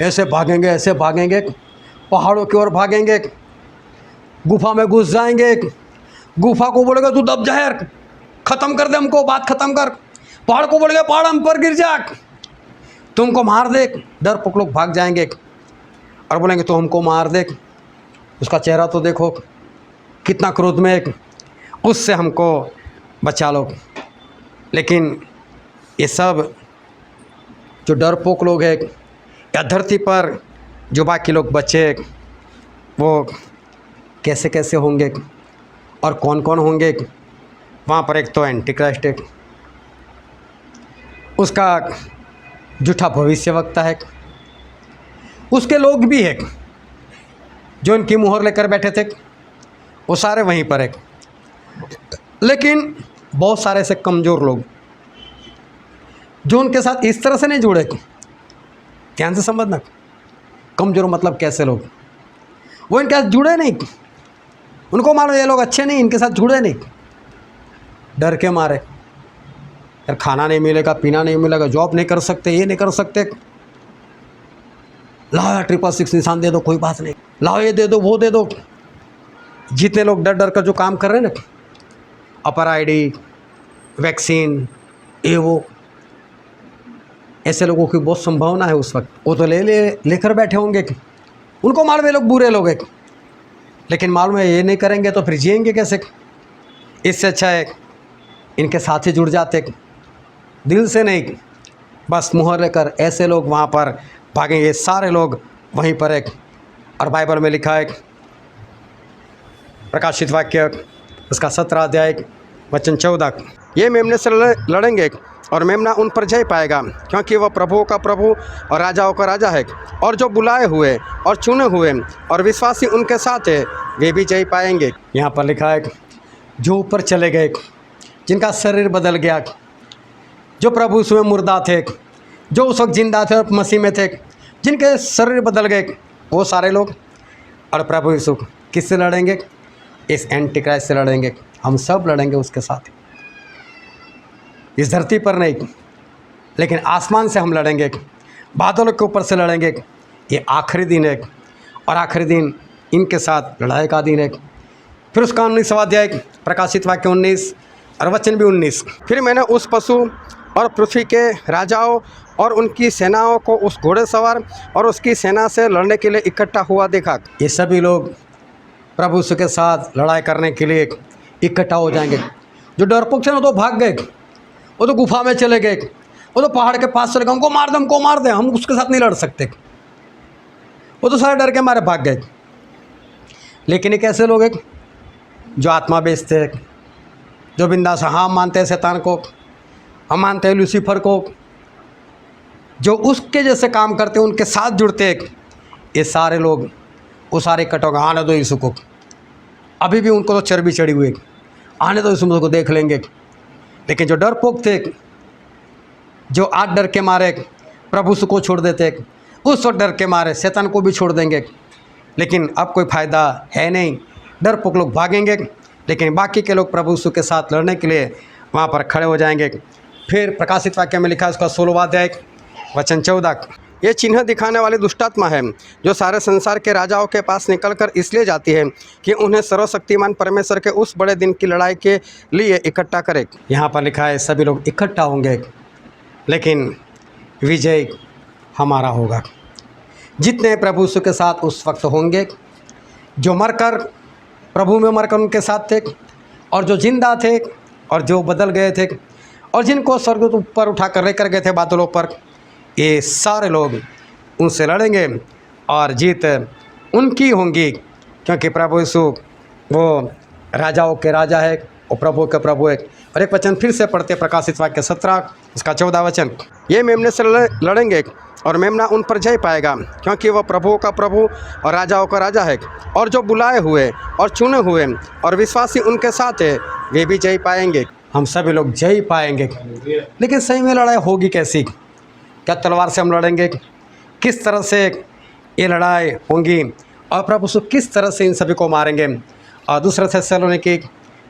ऐसे भागेंगे, पहाड़ों की ओर भागेंगे, गुफा में घुस जाएंगे, गुफा को बोलेगा तू दब जा यार, ख़त्म कर दे हमको, बात ख़त्म कर। पहाड़ को बोलेगा पहाड़ हम पर गिर जा, तुमको मार दे। डरपोक लोग भाग जाएंगे और बोलेंगे तो हमको मार दे, उसका चेहरा तो देखो कितना क्रोध में, उससे हमको बचा लो। लेकिन ये सब जो डरपोक लोग हैं या धरती पर जो बाकी लोग बचे, वो कैसे कैसे होंगे और कौन कौन होंगे? वहाँ पर एक तो एंटी क्राइस्ट है, उसका झूठा भविष्यवक्ता है, उसके लोग भी हैं जो इनकी मुहर लेकर बैठे थे, वो सारे वहीं पर है। लेकिन बहुत सारे ऐसे कमज़ोर लोग जो उनके साथ इस तरह से नहीं जुड़े। ध्यान से समझना, कमज़ोर मतलब कैसे लोग, वो इनके साथ जुड़े नहीं, उनको मानो ये लोग अच्छे नहीं, इनके साथ जुड़े नहीं, डर के मारे यार खाना नहीं मिलेगा, पीना नहीं मिलेगा, जॉब नहीं कर सकते, ये नहीं कर सकते, लाओ यार 666 निशान दे दो, कोई बात नहीं, लाओ ये दे दो, वो दे दो। जितने लोग डर डर कर जो काम कर रहे हैं ना, अपर आईडी, वैक्सीन, ये वो, ऐसे लोगों की बहुत संभावना है उस वक्त, वो तो लेकर बैठे होंगे, उनको मालूम है लोग बुरे लोग हैं, लेकिन मालूम है ये नहीं करेंगे तो फिर जिएंगे कैसे? इससे अच्छा है इनके साथ ही जुड़ जाते, दिल से नहीं, बस मुहर लेकर। ऐसे लोग वहाँ पर भागेंगे, सारे लोग वहीं पर एक। और बाइबल में लिखा है, प्रकाशित वाक्य उसका 17 अध्याय वचन 14, ये मेमने से लड़ेंगे और मेमना उन पर जय पाएगा, क्योंकि वह प्रभुओं का प्रभु और राजाओं का राजा है, और जो बुलाए हुए और चुने हुए और विश्वासी उनके साथ है वे भी जय पाएंगे। यहाँ पर लिखा है, जो ऊपर चले गए, जिनका शरीर बदल गया, जो प्रभु यीशु में मुर्दा थे, जो उस वक्त जिंदा थे और मसीह में थे, जिनके शरीर बदल गए, वो सारे लोग। और प्रभु यीशु किससे लड़ेंगे? इस एंटी क्राइस्ट से लड़ेंगे। हम सब लड़ेंगे उसके साथ, इस धरती पर नहीं, लेकिन आसमान से हम लड़ेंगे, बादलों के ऊपर से लड़ेंगे। ये आखिरी दिन है, और आखिरी दिन इनके साथ लड़ाई का दिन है। फिर उसका 19वां अध्याय, प्रकाशित वाक्य 19 और वचन भी 19, फिर मैंने उस पशु और पृथ्वी के राजाओं और उनकी सेनाओं को उस घोड़े सवार और उसकी सेना से लड़ने के लिए इकट्ठा हुआ देखा। ये सभी लोग प्रभु यीशु के साथ लड़ाई करने के लिए इकट्ठा हो जाएंगे। जो डरपोक थे ना, तो भाग गए, वो तो गुफा में चले गए, वो तो पहाड़ के पास चले गए, हमको मार दे, हम उसके साथ नहीं लड़ सकते, वो तो सारे डर के मारे भाग गए। लेकिन एक ऐसे लोग हैं जो आत्मा बेचते हैं, जो बिंदास हाँ मानते हैं शैतान को, हम मानते हैं लूसीफर को, जो उसके जैसे काम करते हैं उनके साथ जुड़ते हैं। ये सारे लोग वो सारे इकट्ठा होगा, आने दो यीशु को, अभी भी उनको तो चर्बी चढ़ी हुई, आने दो यीशु को देख लेंगे। लेकिन जो डरपोक थे, जो आज डर के मारे प्रभु यीशु को छोड़ देते, उस वक्त डर के मारे शैतान को भी छोड़ देंगे। लेकिन अब कोई फ़ायदा है नहीं, डरपोक लोग भागेंगे, लेकिन बाकी के लोग प्रभु यीशु के साथ लड़ने के लिए वहाँ पर खड़े हो जाएंगे। फिर प्रकाशित वाक्य में लिखा है, उसका 16वां अध्याय वचन 14, ये चिन्ह दिखाने वाली दुष्टात्मा है जो सारे संसार के राजाओं के पास निकलकर इसलिए जाती है कि उन्हें सर्वशक्तिमान परमेश्वर के उस बड़े दिन की लड़ाई के लिए इकट्ठा करे। यहाँ पर लिखा है सभी लोग इकट्ठा होंगे, लेकिन विजय हमारा होगा। जितने प्रभु यीशु के साथ उस वक्त होंगे, जो मरकर प्रभु में मरकर उनके साथ थे, और जो जिंदा थे, और जो बदल गए थे, और जिनको स्वर्ग ऊपर उठा कर लेकर गए थे बादलों पर, ये सारे लोग उनसे लड़ेंगे और जीत उनकी होंगी, क्योंकि प्रभु यीशु वो राजाओं के राजा है और प्रभु के प्रभु है। और एक वचन फिर से पढ़ते, प्रकाशित वाक्य 17 उसका 14 वचन, ये मेमने से लड़ेंगे और मेमना उन पर जय पाएगा, क्योंकि वह प्रभुओं का प्रभु और राजाओं का राजा है, और जो बुलाए हुए और चुने हुए और विश्वासी उनके साथ है वे भी जय पाएंगे। हम सभी लोग जय पाएंगे। लेकिन सही में लड़ाई होगी कैसी? क्या तलवार से हम लड़ेंगे? किस तरह से ये लड़ाई होंगी? और प्रभु यीशु किस तरह से इन सभी को मारेंगे? और दूसरा थेसलोनिकी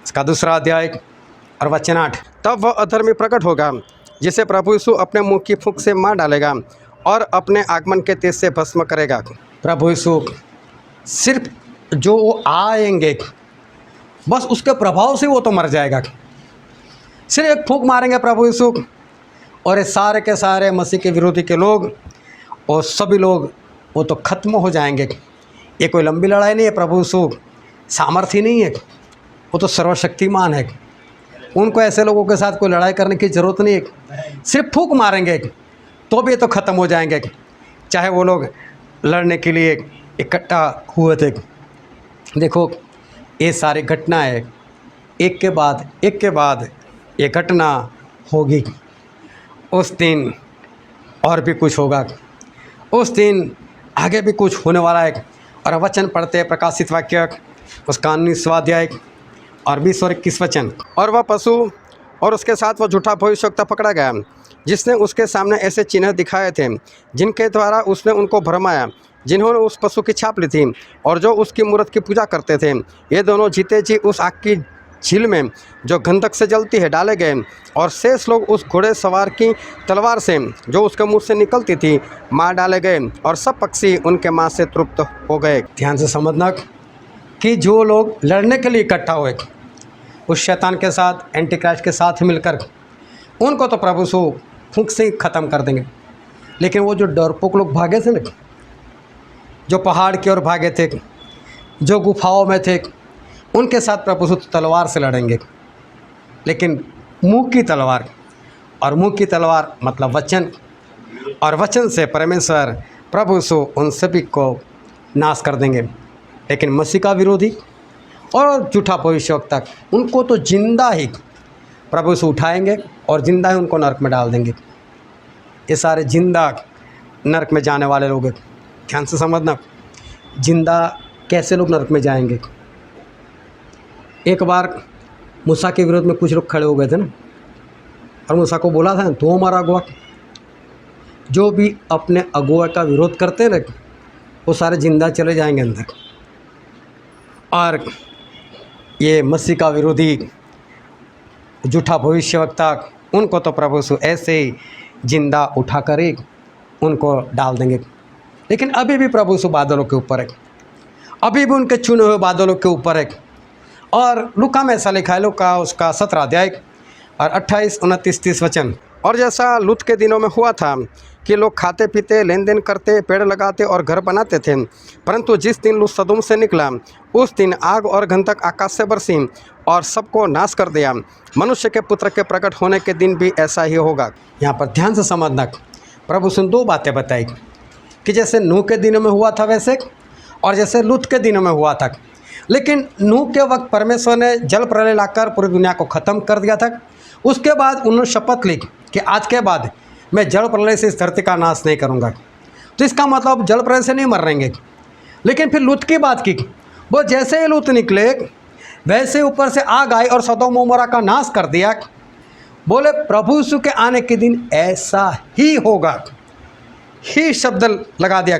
इसका 2 अध्याय और वचन 8। तब वह अधर्मी प्रकट होगा जिसे प्रभु यीशु अपने मुंह की फूंक से मार डालेगा और अपने आगमन के तेज से भस्म करेगा। प्रभु यीशु सिर्फ जो वो आएंगे बस उसके प्रभाव से वो तो मर जाएगा। सिर्फ एक फूंक मारेंगे प्रभु यीशु और ये सारे के सारे मसीह के विरोधी के लोग और सभी लोग वो तो ख़त्म हो जाएंगे। ये कोई लंबी लड़ाई नहीं है। प्रभु यीशु सामर्थ्य नहीं है, वो तो सर्वशक्तिमान है। उनको ऐसे लोगों के साथ कोई लड़ाई करने की ज़रूरत नहीं है। सिर्फ फूंक मारेंगे तो भी तो ख़त्म हो जाएंगे, चाहे वो लोग लड़ने के लिए इकट्ठा हुए थे। देखो ये सारी घटनाएं एक के बाद ये घटना होगी। उस दिन और भी कुछ होगा, उस दिन आगे भी कुछ होने वाला है। और वचन पढ़ते हैं प्रकाशित वाक्य उसका 19वां अध्याय और 20 और 21 वचन। और वह पशु और उसके साथ वह झूठा भविष्यवक्ता पकड़ा गया जिसने उसके सामने ऐसे चिन्ह दिखाए थे जिनके द्वारा उसने उनको भरमाया, जिन्होंने उस पशु की छाप ली थी और जो उसकी मूरत की पूजा करते थे। ये दोनों जीते जी उस आग की झील में जो गंधक से जलती है डाले गए और शेष लोग उस घोड़े सवार की तलवार से जो उसके मुंह से निकलती थी मार डाले गए और सब पक्षी उनके मांस से तृप्त हो गए। ध्यान से समझना कि जो लोग लड़ने के लिए इकट्ठा हुए उस शैतान के साथ, एंटी क्राइस्ट के साथ मिलकर, उनको तो प्रभु यीशु फूंक से ही ख़त्म कर देंगे। लेकिन वो जो डरपोक लोग भागे थे ना, जो पहाड़ की ओर भागे थे, जो गुफाओं में थे, उनके साथ प्रभु यीशु तलवार से लड़ेंगे। लेकिन मुंह की तलवार, और मुंह की तलवार मतलब वचन, और वचन से परमेश्वर प्रभु यीशु उन सभी को नाश कर देंगे। लेकिन मसीह का विरोधी और झूठा भविष्यवक्ता, उनको तो जिंदा ही प्रभु यीशु उठाएंगे और जिंदा ही उनको नरक में डाल देंगे। ये सारे जिंदा नरक में जाने वाले लोग हैं। ध्यान से समझना, जिंदा कैसे लोग नरक में जाएंगे। एक बार मूसा के विरोध में कुछ लोग खड़े हो गए थे ना, और मूसा को बोला था तो हमारा अगुआ, जो भी अपने अगुआ का विरोध करते रहे वो सारे जिंदा चले जाएंगे अंदर। और ये मसीह का विरोधी झूठा भविष्यवक्ता, उनको तो प्रभु यीशु ऐसे ही जिंदा उठाकर ही उनको डाल देंगे। लेकिन अभी भी प्रभु यीशु बादलों के ऊपर है, अभी भी उनके चुने हुए बादलों के ऊपर है। और लूका में ऐसा लिखा है, लूका उसका 17 अध्याय और 28, 29, 30 वचन। और जैसा लूत के दिनों में हुआ था कि लोग खाते पीते, लेन देन करते, पेड़ लगाते और घर बनाते थे, परंतु जिस दिन लूत सदोम से निकला उस दिन आग और गंधक आकाश से बरसी और सबको नाश कर दिया। मनुष्य के पुत्र के प्रकट होने के दिन भी ऐसा ही होगा। यहाँ पर ध्यान से समझना, प्रभु ने 2 बातें बताई कि जैसे नूह के दिनों में हुआ था वैसे, और जैसे लूत के दिनों में हुआ था। लेकिन नूह के वक्त परमेश्वर ने जल प्रलय लाकर पूरी दुनिया को ख़त्म कर दिया था। उसके बाद उन्होंने शपथ ली कि आज के बाद मैं जल प्रलय से इस धरती का नाश नहीं करूँगा। तो इसका मतलब जल प्रलय से नहीं मर रहेंगे। लेकिन फिर लूत की बात की, वो जैसे ही लूत निकले वैसे ऊपर से आग आई और सदोम अमोरा का नाश कर दिया। बोले प्रभु यीशु के आने के दिन ऐसा ही होगा, ही शब्द लगा दिया,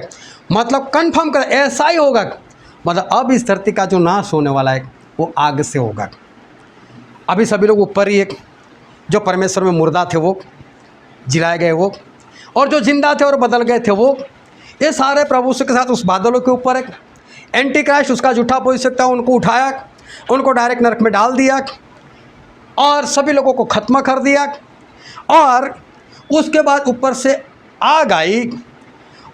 मतलब कंफर्म कर ऐसा ही होगा। मतलब अब इस धरती का जो नाश होने वाला है वो आग से होगा। अभी सभी लोग ऊपर ही, एक जो परमेश्वर में मुर्दा थे वो जिलाए गए, वो और जो जिंदा थे और बदल गए थे वो, ये सारे प्रभु यीशु के साथ उस बादलों के ऊपर एक एंटी क्राइस्ट, उसका झूठा भविष्यवक्ता, उनको उठाया, उनको डायरेक्ट नरक में डाल दिया और सभी लोगों को खत्म कर दिया। और उसके बाद ऊपर से आग आई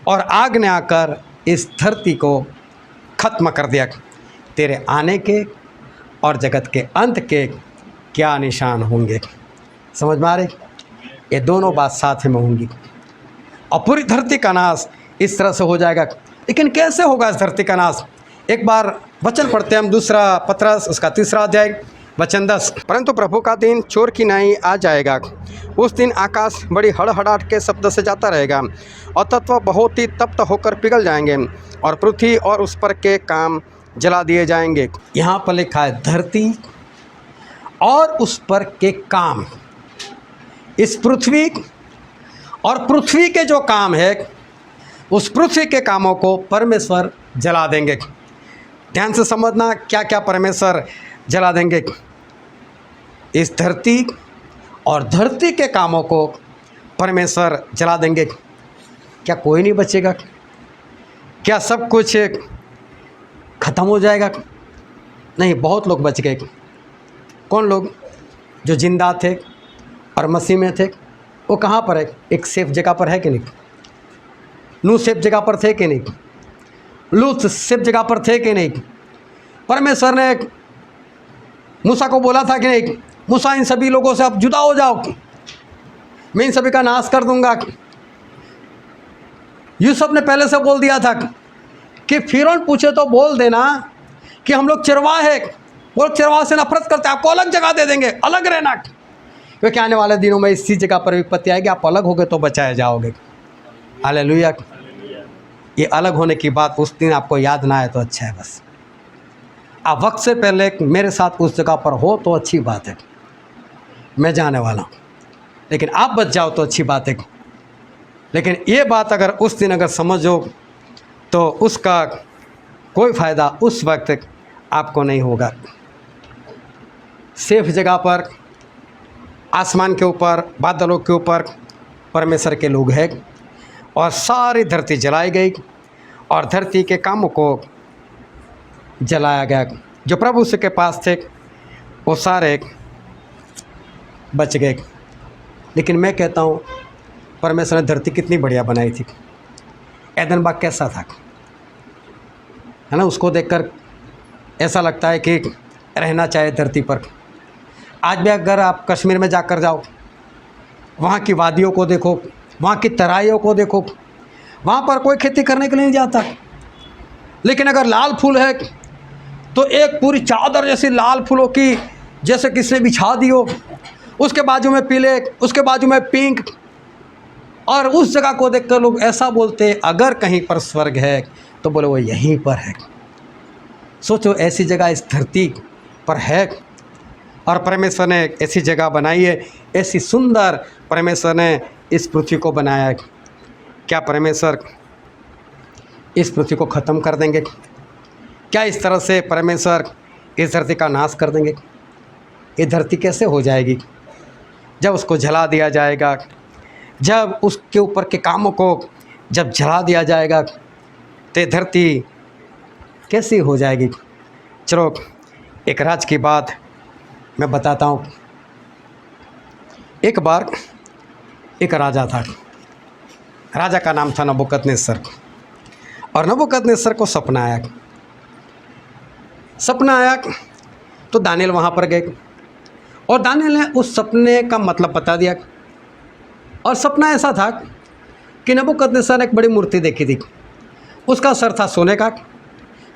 और आग ने आकर इस धरती को खत्म कर दिया। तेरे आने के और जगत के अंत के क्या निशान होंगे। समझ में आ रही? ये दोनों बात साथ में होंगी और पूरी धरती का नाश इस तरह से हो जाएगा। लेकिन कैसे होगा इस धरती का नाश? एक बार वचन पढ़ते हैं हम, 2 पत्रस उसका 3 अध्याय वचन 10। परंतु प्रभु का दिन चोर की नाई आ जाएगा। उस दिन आकाश बड़ी हड़हड़ाहट के शब्द से जाता रहेगा और तत्व बहुत ही तप्त होकर पिघल जाएंगे और पृथ्वी और उस पर के काम जला दिए जाएंगे। यहाँ पर लिखा है धरती और उस पर के काम। इस पृथ्वी और पृथ्वी के जो काम है उस पृथ्वी के कामों को परमेश्वर जला देंगे। ध्यान से समझना क्या क्या परमेश्वर जला देंगे। इस धरती और धरती के कामों को परमेश्वर जला देंगे, क्या कोई नहीं बचेगा? क्या सब कुछ खत्म हो जाएगा? नहीं, बहुत लोग बच गए। कौन लोग? जो जिंदा थे और मसीह में थे। वो कहाँ पर है? एक सेफ जगह पर है कि नहीं? नूह सेफ जगह पर थे कि नहीं? लूत सेफ जगह पर थे कि नहीं? परमेश्वर ने मूसा को बोला था कि नहीं, मूसा इन सभी लोगों से अब जुदा हो जाओ, मैं इन सभी का नाश कर दूंगा। यूसुफ ने पहले से बोल दिया था कि फिरौन पूछे तो बोल देना कि हम लोग चरवाह है, वो लोग चरवाह से नफरत करते हैं, आपको अलग जगह दे देंगे, अलग रहना, क्योंकि आने वाले दिनों में इसी जगह पर विपत्ति आएगी, आप अलग होगे तो बचाए जाओगे। हालेलुया। ये अलग होने की बात उस दिन आपको याद ना आए तो अच्छा है। बस आप वक्त से पहले मेरे साथ उस जगह पर हो तो अच्छी बात है, मैं जाने वाला हूँ, लेकिन आप बच जाओ तो अच्छी बात है। लेकिन ये बात अगर उस दिन अगर समझो तो उसका कोई फ़ायदा उस वक्त आपको नहीं होगा। सेफ जगह पर, आसमान के ऊपर, बादलों के ऊपर परमेश्वर के लोग हैं और सारी धरती जलाई गई और धरती के कामों को जलाया गया। जो प्रभु के पास थे वो सारे बच गए। लेकिन मैं कहता हूँ परमेश्वर ने धरती कितनी बढ़िया बनाई थी। एदन बाग कैसा था, है ना? उसको देखकर ऐसा लगता है कि रहना चाहिए धरती पर। आज भी अगर आप कश्मीर में जाकर जाओ, वहाँ की वादियों को देखो, वहाँ की तराइयों को देखो, वहाँ पर कोई खेती करने के लिए नहीं जाता। लेकिन अगर लाल फूल है तो एक पूरी चादर जैसी लाल फूलों की जैसे किसी ने बिछा दी हो, उसके बाजू में पीले, उसके बाजू में पिंक, और उस जगह को देखकर लोग ऐसा बोलते अगर कहीं पर स्वर्ग है तो बोले वो यहीं पर है। सोचो ऐसी जगह इस धरती पर है और परमेश्वर ने ऐसी जगह बनाई है, ऐसी सुंदर परमेश्वर ने इस पृथ्वी को बनाया है। क्या परमेश्वर इस पृथ्वी को ख़त्म कर देंगे? क्या इस तरह से परमेश्वर इस धरती का नाश कर देंगे? ये धरती कैसे हो जाएगी? जब उसको जला दिया जाएगा, जब उसके ऊपर के कामों को जब जला दिया जाएगा तो धरती कैसी हो जाएगी? चलो एक राज की बात मैं बताता हूँ। एक बार एक राजा था, राजा का नाम था नबूकदनेस्सर। और नबूकदनेस्सर को सपना आया। सपना आया तो दानिएल वहाँ पर गए और दानिएल ने उस सपने का मतलब बता दिया। और सपना ऐसा था कि नबूकदनेस्सर ने एक बड़ी मूर्ति देखी थी। उसका सर था सोने का,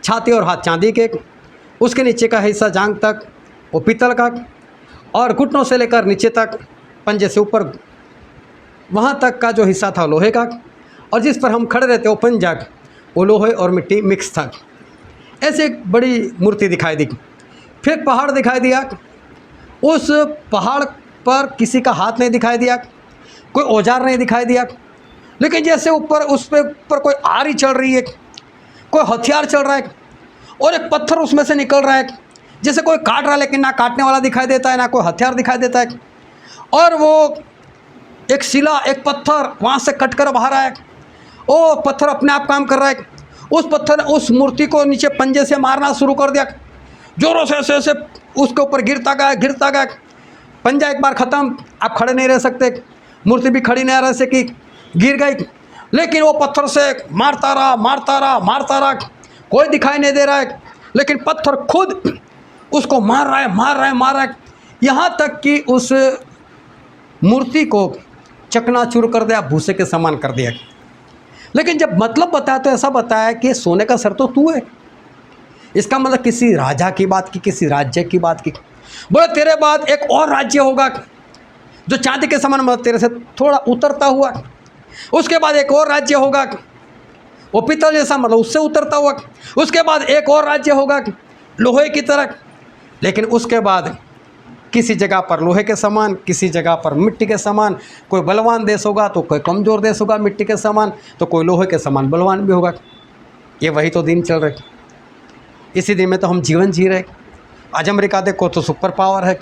छाती और हाथ चांदी के, उसके नीचे का हिस्सा जांघ तक वो पीतल का, और घुटनों से लेकर नीचे तक पंजे से ऊपर वहाँ तक का जो हिस्सा था लोहे का, और जिस पर हम खड़े रहते वो पंजा वो लोहे और मिट्टी मिक्स था। ऐसे एक बड़ी मूर्ति दिखाई दी। फिर पहाड़ दिखाई दिया। उस पहाड़ पर किसी का हाथ नहीं दिखाई दिया, कोई औजार नहीं दिखाई दिया, लेकिन जैसे ऊपर उस पे ऊपर कोई आरी चल रही है, कोई हथियार चल रहा है और एक पत्थर उसमें से निकल रहा है, जैसे कोई काट रहा है लेकिन ना काटने वाला दिखाई देता है, ना कोई हथियार दिखाई देता है। और वो एक शिला, एक पत्थर वहाँ से कट कर बाहर आया। वो पत्थर अपने आप काम कर रहा है। उस पत्थर ने उस मूर्ति को नीचे पंजे से मारना शुरू कर दिया, जोरों से ऐसे उसके ऊपर गिरता गया। पंजा एक बार ख़त्म, आप खड़े नहीं रह सकते, मूर्ति भी खड़ी नहीं रह सकी, गिर गई। लेकिन वो पत्थर से मारता रहा, कोई दिखाई नहीं दे रहा है, लेकिन पत्थर खुद उसको मार रहा है, यहाँ तक कि उस मूर्ति को चकनाचूर कर दिया, भूसे के समान कर दिया। लेकिन जब मतलब बताया तो ऐसा बताया कि सोने का सर तो तू है। इसका मतलब किसी राजा की बात की, किसी राज्य की बात की। बोले तेरे बाद एक और राज्य होगा जो चांदी के समान, मतलब तेरे से थोड़ा उतरता हुआ। उसके बाद एक और राज्य होगा वो पीतल जैसा, मतलब उससे उतरता हुआ। उसके बाद एक और राज्य होगा लोहे की तरह। लेकिन उसके बाद किसी जगह पर लोहे के समान, किसी जगह पर मिट्टी के समान। कोई बलवान देश होगा तो कोई कमज़ोर देश होगा मिट्टी के समान, तो कोई लोहे के समान बलवान भी होगा। ये वही तो दिन चल रहे। इसी दिन में तो हम जीवन जी रहे। आज अमेरिका देखो तो सुपर पावर है,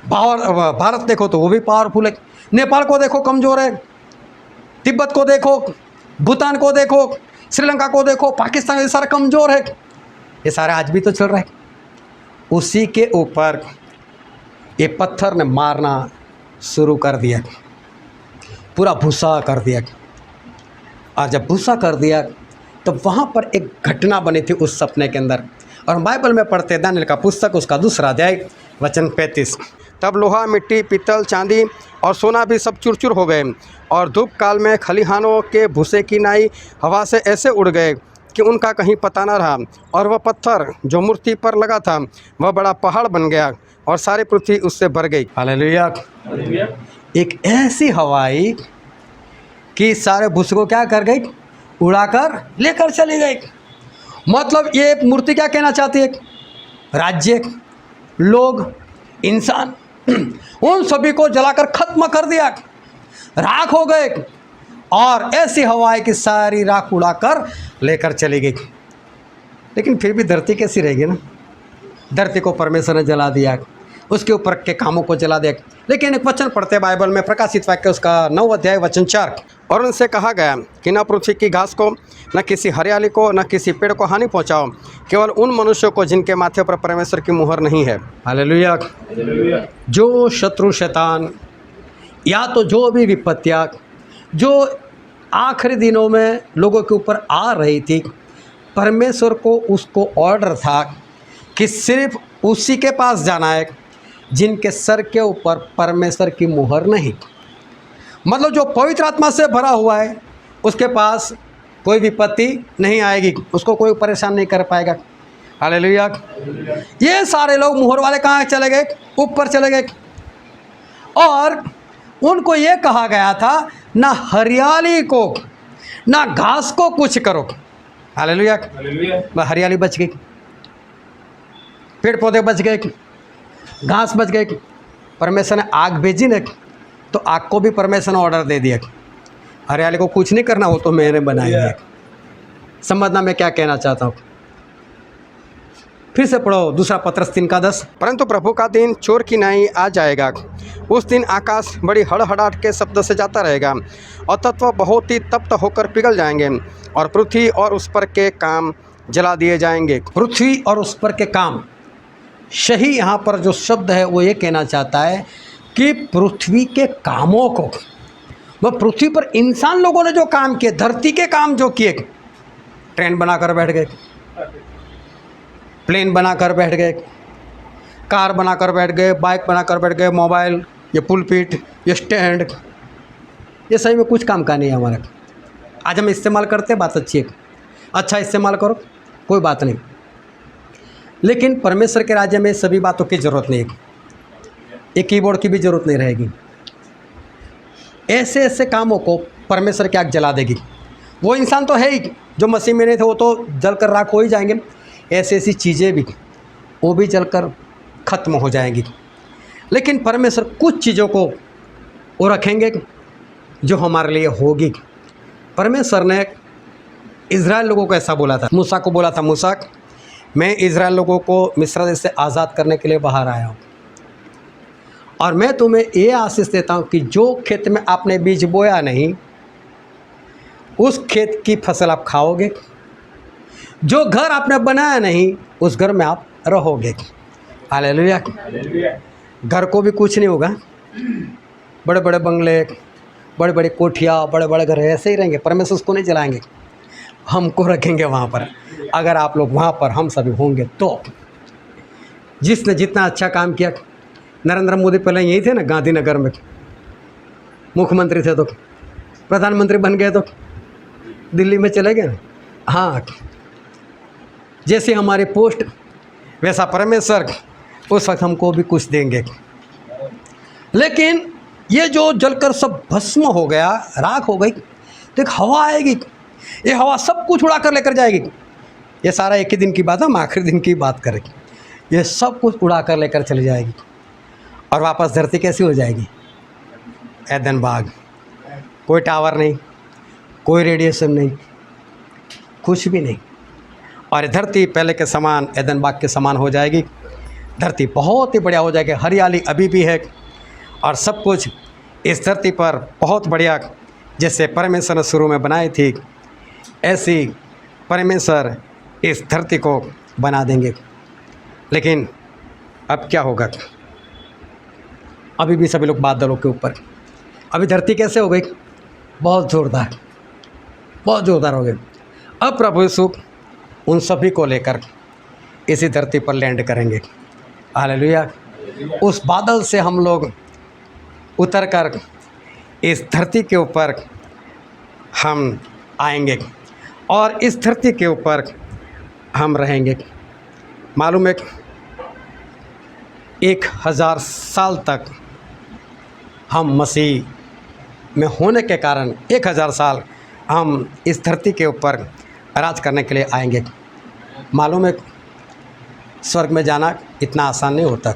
भारत देखो तो वो भी पावरफुल है, नेपाल को देखो कमज़ोर है, तिब्बत को देखो, भूटान को देखो, श्रीलंका को देखो, पाकिस्तान, ये सारा कमज़ोर है। ये सारे आज भी तो चल रहा है। उसी के ऊपर ये पत्थर ने मारना शुरू कर दिया, पूरा भूसा कर दिया। और जब भूसा कर दिया तो वहाँ पर एक घटना बनी थी उस सपने के अंदर। और हम बाइबल में पढ़ते हैं दानियेल का पुस्तक उसका 2 अध्याय वचन 35। तब लोहा, मिट्टी, पीतल, चांदी और सोना भी सब चूर-चूर हो गए, और धूप काल में खलिहानों के भूसे की नाई हवा से ऐसे उड़ गए कि उनका कहीं पता न रहा। और वह पत्थर जो मूर्ति पर लगा था वह बड़ा पहाड़ बन गया, और सारी पृथ्वी उससे भर गई। हालेलुया। एक ऐसी हवा आई कि सारे भूसे को क्या कर गई, उड़ाकर लेकर चली गई। मतलब ये मूर्ति क्या कहना चाहती है, राज्य, लोग, इंसान, उन सभी को जलाकर खत्म कर दिया, राख हो गए। और ऐसी हवाएं कि सारी राख उड़ाकर लेकर चली गई। लेकिन फिर भी धरती कैसी रहेगी ना, धरती को परमेश्वर ने जला दिया, उसके ऊपर के कामों को जला दिया। लेकिन एक वचन पढ़ते हैं बाइबल में, प्रकाशित वाक्य उसका 9 अध्याय वचन 4। और उनसे कहा गया कि न पृथ्वी की घास को, न किसी हरियाली को, न किसी पेड़ को हानि पहुंचाओ, केवल उन मनुष्यों को जिनके माथे पर परमेश्वर की मुहर नहीं है। हालेलुया। जो शत्रु शैतान या तो जो भी विपत्तियाँ जो आखिरी दिनों में लोगों के ऊपर आ रही थी, परमेश्वर को उसको ऑर्डर था कि सिर्फ उसी के पास जाना है जिनके सर के ऊपर परमेश्वर की मुहर नहीं। मतलब जो पवित्र आत्मा से भरा हुआ है उसके पास कोई विपत्ति नहीं आएगी, उसको कोई परेशान नहीं कर पाएगा। हालेलुया। ये सारे लोग मुहर वाले कहाँ चले गए, ऊपर चले गए। और उनको ये कहा गया था ना हरियाली को ना घास को कुछ करो। हालेलुया। हरियाली बच गई, पेड़ पौधे बच गए, घास बच गए। परमेश्वर ने आग भेजी ना, तो आग को भी परमेश्वर ने ऑर्डर दे दिया, हरियाली को कुछ नहीं करना, वो तो मैंने बनाई है। समझना मैं क्या कहना चाहता हूँ। फिर से पढ़ो 2 पत्रस 3:10। परंतु प्रभु का दिन चोर की नाई आ जाएगा। उस दिन आकाश बड़ी हड़हड़ाहट के शब्द से जाता रहेगा, और तत्व बहुत ही तप्त होकर पिघल जाएंगे, और पृथ्वी और उस पर के काम जला दिए जाएंगे। पृथ्वी और उस पर के काम, सही यहाँ पर जो शब्द है वो ये कहना चाहता है कि पृथ्वी के कामों को, वह पृथ्वी पर इंसान लोगों ने जो काम किए, धरती के काम जो किए, ट्रेन बनाकर बैठ गए, प्लेन बनाकर बैठ गए, कार बनाकर बैठ गए, बाइक बनाकर बैठ गए, मोबाइल, ये पुलपिट, ये स्टैंड, ये सही में कुछ काम का नहीं है हमारा। आज हम इस्तेमाल करते, बात अच्छी है, अच्छा इस्तेमाल करो, कोई बात नहीं। लेकिन परमेश्वर के राज्य में सभी बातों की ज़रूरत नहीं है, एक कीबोर्ड की भी ज़रूरत नहीं रहेगी। ऐसे ऐसे कामों को परमेश्वर की आग जला देगी। वो इंसान तो है ही जो मसीह में नहीं थे, वो तो जलकर राख हो ही जाएंगे। ऐसी ऐसी चीज़ें भी वो भी जलकर ख़त्म हो जाएंगी। लेकिन परमेश्वर कुछ चीज़ों को वो रखेंगे जो हमारे लिए होगी। परमेश्वर ने इज़राइल लोगों को ऐसा बोला था, मूसा को बोला था, मूसा मैं इज़राइल लोगों को मिस्र देश से आज़ाद करने के लिए बाहर आया हूँ, और मैं तुम्हें ये आशीष देता हूँ कि जो खेत में आपने बीज बोया नहीं, उस खेत की फसल आप खाओगे। जो घर आपने बनाया नहीं, उस घर में आप रहोगे। हालेलुया। घर को भी कुछ नहीं होगा, बड़े बड़े बंगले, बड़े बड़े कोठिया, बड़े बड़े घर ऐसे ही रहेंगे। परमेश्वर उसको नहीं चलाएंगे, हमको रखेंगे वहाँ पर। अगर आप लोग वहाँ पर हम सभी होंगे तो। जिसने जितना अच्छा काम किया, नरेंद्र मोदी पहले यही थे ना, गांधीनगर में मुख्यमंत्री थे, तो प्रधानमंत्री बन गए तो दिल्ली में चले गए। हाँ, जैसे हमारी पोस्ट वैसा परमेश्वर उस वक्त हमको भी कुछ देंगे। लेकिन ये जो जलकर सब भस्म हो गया, राख हो गई, तो एक हवा आएगी, ये हवा सब कुछ उड़ा कर लेकर जाएगी। ये सारा एक ही दिन की बात है, हम आखिरी दिन की बात करें। ये सब कुछ उड़ा कर लेकर चली जाएगी, और वापस धरती कैसी हो जाएगी, एदन बाग। कोई टावर नहीं, कोई रेडिएशन नहीं, कुछ भी नहीं, और धरती पहले के समान एदन बाग के समान हो जाएगी। धरती बहुत ही बढ़िया हो जाएगी। हरियाली अभी भी है और सब कुछ इस धरती पर बहुत बढ़िया, जैसे परमेश्वर ने शुरू में बनाई थी ऐसी परमेश्वर इस धरती को बना देंगे। लेकिन अब क्या होगा? अभी भी सभी लोग बादलों के ऊपर, अभी धरती कैसे हो गई? बहुत ज़ोरदार, बहुत ज़ोरदार हो गई। अब प्रभु यीशु उन सभी को लेकर इसी धरती पर लैंड करेंगे। हालेलुया। उस बादल से हम लोग उतर कर इस धरती के ऊपर हम आएंगे और इस धरती के ऊपर हम रहेंगे। मालूम है 1000 साल तक हम मसीह में होने के कारण 1000 साल हम इस धरती के ऊपर राज करने के लिए आएंगे। मालूम है स्वर्ग में जाना इतना आसान नहीं होता।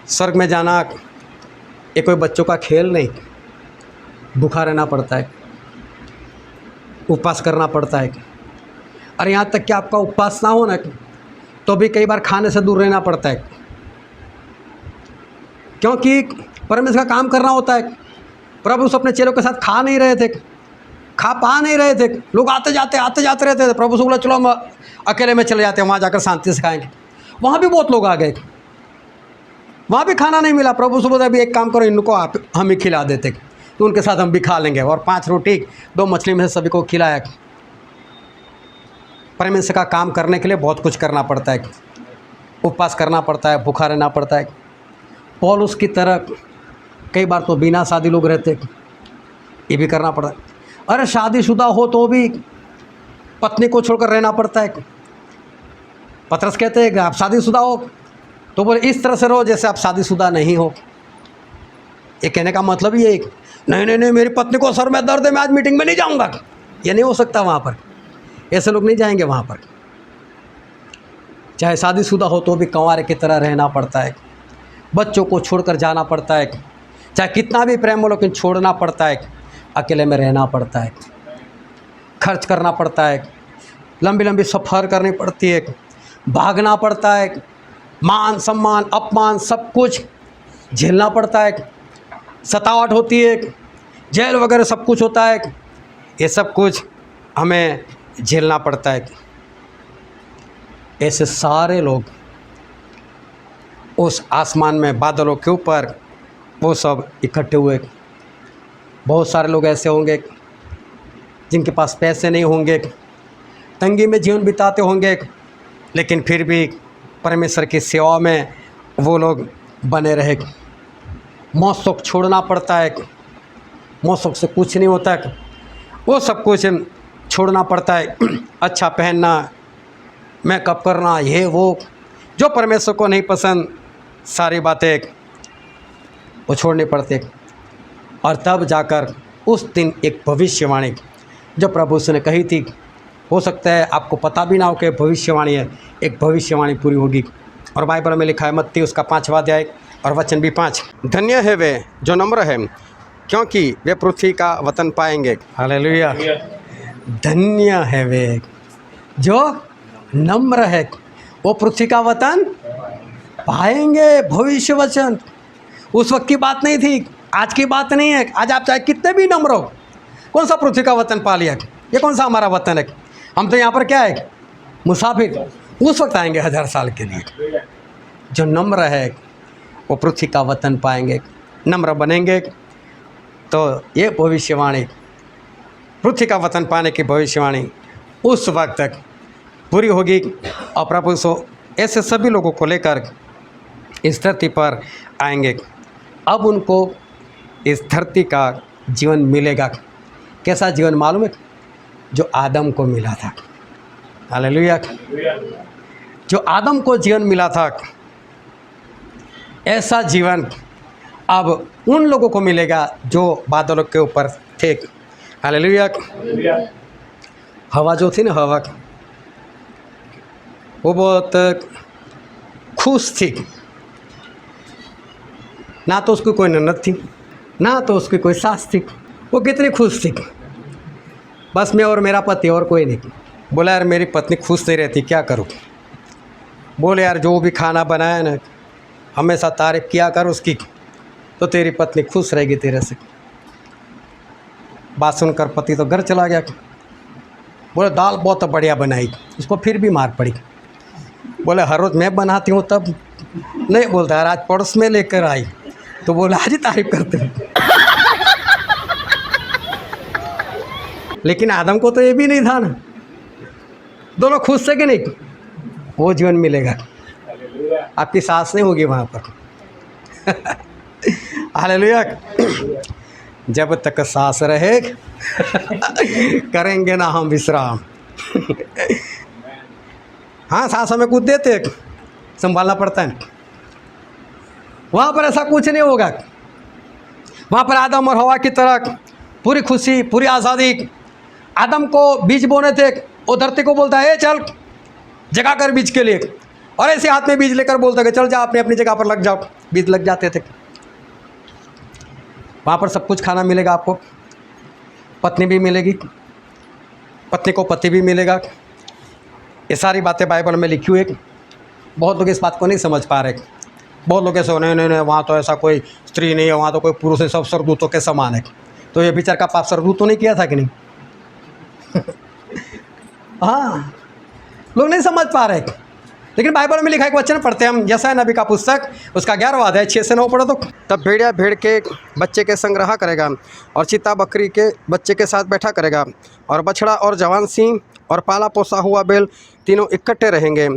स्वर्ग में जाना ये कोई बच्चों का खेल नहीं। भूखा रहना पड़ता है, उपवास करना पड़ता है, और यहाँ तक कि आपका उपवास ना हो ना तो भी कई बार खाने से दूर रहना पड़ता है, क्योंकि परमेश्वर का काम करना होता है। प्रभु उस अपने चेलों के साथ खा नहीं रहे थे, खा पा नहीं रहे थे। लोग आते जाते रहते थे। प्रभु से बोला चलो हम अकेले में चले जाते हैं, वहाँ जाकर शांति से खाएंगे। वहाँ भी बहुत लोग आ गए, वहाँ भी खाना नहीं मिला। प्रभु से बोला अभी एक काम करो, इनको आप हम ही खिला देते तो उनके साथ हम भी खा लेंगे। और 5 रोटी 2 मछली में से सभी को खिलाया। परमेश्वर का काम करने के लिए बहुत कुछ करना पड़ता है, उपवास करना पड़ता है, भूखा रहना पड़ता है। पौलुस की तरह कई बार तो बिना शादी लोग रहते, ये भी करना पड़ता है। अरे शादीशुदा हो तो भी पत्नी को छोड़कर रहना पड़ता है। पतरस कहते हैं कि आप शादीशुदा हो तो बोले इस तरह से रहो जैसे आप शादीशुदा नहीं हो। ये कहने का मतलब ये नहीं मेरी पत्नी को सर में दर्द है, मैं आज मीटिंग में नहीं जाऊंगा। ये नहीं हो सकता। वहाँ पर ऐसे लोग नहीं जाएंगे। वहाँ पर चाहे शादीशुदा हो तो भी कंवारे की तरह रहना पड़ता है, बच्चों को छोड़कर जाना पड़ता है। चाहे कितना भी प्रेम हो लेकिन छोड़ना पड़ता है, अकेले में रहना पड़ता है, खर्च करना पड़ता है, लंबी लंबी सफ़र करनी पड़ती है, भागना पड़ता है, मान सम्मान अपमान सब कुछ झेलना पड़ता है, सतावट होती है, जेल वगैरह सब कुछ होता है। ये सब कुछ हमें झेलना पड़ता है। ऐसे सारे लोग उस आसमान में बादलों के ऊपर वो सब इकट्ठे हुए। बहुत सारे लोग ऐसे होंगे जिनके पास पैसे नहीं होंगे, तंगी में जीवन बिताते होंगे, लेकिन फिर भी परमेश्वर की सेवा में वो लोग बने रहे। मौज शौक छोड़ना पड़ता है, मौज शौक से कुछ नहीं होता है, वो सब कुछ छोड़ना पड़ता है। अच्छा पहनना, मेकअप करना, ये वो जो परमेश्वर को नहीं पसंद, सारी बातें वो छोड़नी पड़ती। और तब जाकर उस दिन एक भविष्यवाणी जो प्रभु से ने कही थी, हो सकता है आपको पता भी ना हो कि भविष्यवाणी है, एक भविष्यवाणी पूरी होगी। और बाइबल में लिखा है मत्ती उसका 5वां अध्याय और वचन भी 5, धन्य है वे जो नम्र है क्योंकि वे पृथ्वी का वतन पाएंगे। हालेलुया। धन्य है वे जो नम्र है, वो पृथ्वी का वतन पाएंगे। भविष्य वचन उस वक्त की बात नहीं थी, आज की बात नहीं है। आज आप चाहे कितने भी नम्र हो, कौन सा पृथ्वी का वतन पा लिया? ये कौन सा हमारा वतन है? हम तो यहाँ पर क्या है, मुसाफिर। उस वक्त आएंगे 1000 साल के लिए। जो नम्र है वो पृथ्वी का वतन पाएंगे, नम्र बनेंगे। तो ये भविष्यवाणी, पृथ्वी का वतन पाने की भविष्यवाणी उस वक्त तक पूरी होगी। और प्रभु सो ऐसे सभी लोगों को लेकर इस धरती पर आएंगे। अब उनको इस धरती का जीवन मिलेगा। कैसा जीवन मालूम है? जो आदम को मिला था। हालेलुया। जो आदम को जीवन मिला था, ऐसा जीवन अब उन लोगों को मिलेगा जो बादलों के ऊपर थे। हालेलुया। हवा जो थी ना, हवा वो बहुत खुश थी। ना तो उसकी कोई ननद थी, ना तो उसकी कोई सास थी। वो कितनी खुश थी, बस मैं और मेरा पति और कोई नहीं। बोला यार मेरी पत्नी खुश नहीं रहती, क्या करूँ? बोले यार जो भी खाना बनाया ना हमेशा तारीफ़ किया कर उसकी, तो तेरी पत्नी खुश रहेगी तेरे से। बात सुनकर पति तो घर चला गया। बोले दाल बहुत बढ़िया बनाई, उसको फिर भी मार पड़ी। बोले हर रोज़ मैं बनाती हूँ तब नहीं बोलता यार, आज पड़ोस में लेकर आई तो बोले आज ही तारीफ़ करते हैं। लेकिन आदम को तो ये भी नहीं था ना। दोनों खुश थे कि नहीं? वो जीवन मिलेगा, आपकी सास नहीं होगी वहाँ पर। हालेलुया। जब तक सास रहे करेंगे ना हम विश्राम। हाँ, सास हमें कुछ देते, संभालना पड़ता है। वहाँ पर ऐसा कुछ नहीं होगा। वहाँ पर आदम और हवा की तरह पूरी खुशी, पूरी आज़ादी। आदम को बीज बोने थे, वो धरती को बोलता है चल जगह कर बीज के लिए, और ऐसे हाथ में बीज लेकर बोलता है चल जा अपनी अपनी जगह पर लग जाओ। बीज लग जाते थे। वहाँ पर सब कुछ खाना मिलेगा आपको, पत्नी भी मिलेगी, पत्नी को पति भी मिलेगा। ये सारी बातें बाइबल में लिखी हुई है। बहुत लोग इस बात को नहीं समझ पा रहे। बहुत लोग ऐसे नहीं नहीं नहीं वहाँ तो ऐसा कोई स्त्री नहीं है, वहाँ तो कोई पुरुष है, सब स्वर्गदूतों के समान है। तो ये विचार का पाप स्वर्गदूतों ने किया था कि नहीं? हाँ, लोग नहीं समझ पा रहे। लेकिन बाइबल में लिखा एक वचन पढ़ते हैं हम, यशायाह नबी का पुस्तक, उसका 11वां अध्याय 6 से 9 पढ़ो तो। तब भेड़िया भेड़ के बच्चे के संग रहा करेगा, और चीता बकरी के बच्चे के साथ बैठा करेगा, और बछड़ा और जवान सिंह और पाला पोसा हुआ बैल तीनों इकट्ठे रहेंगे,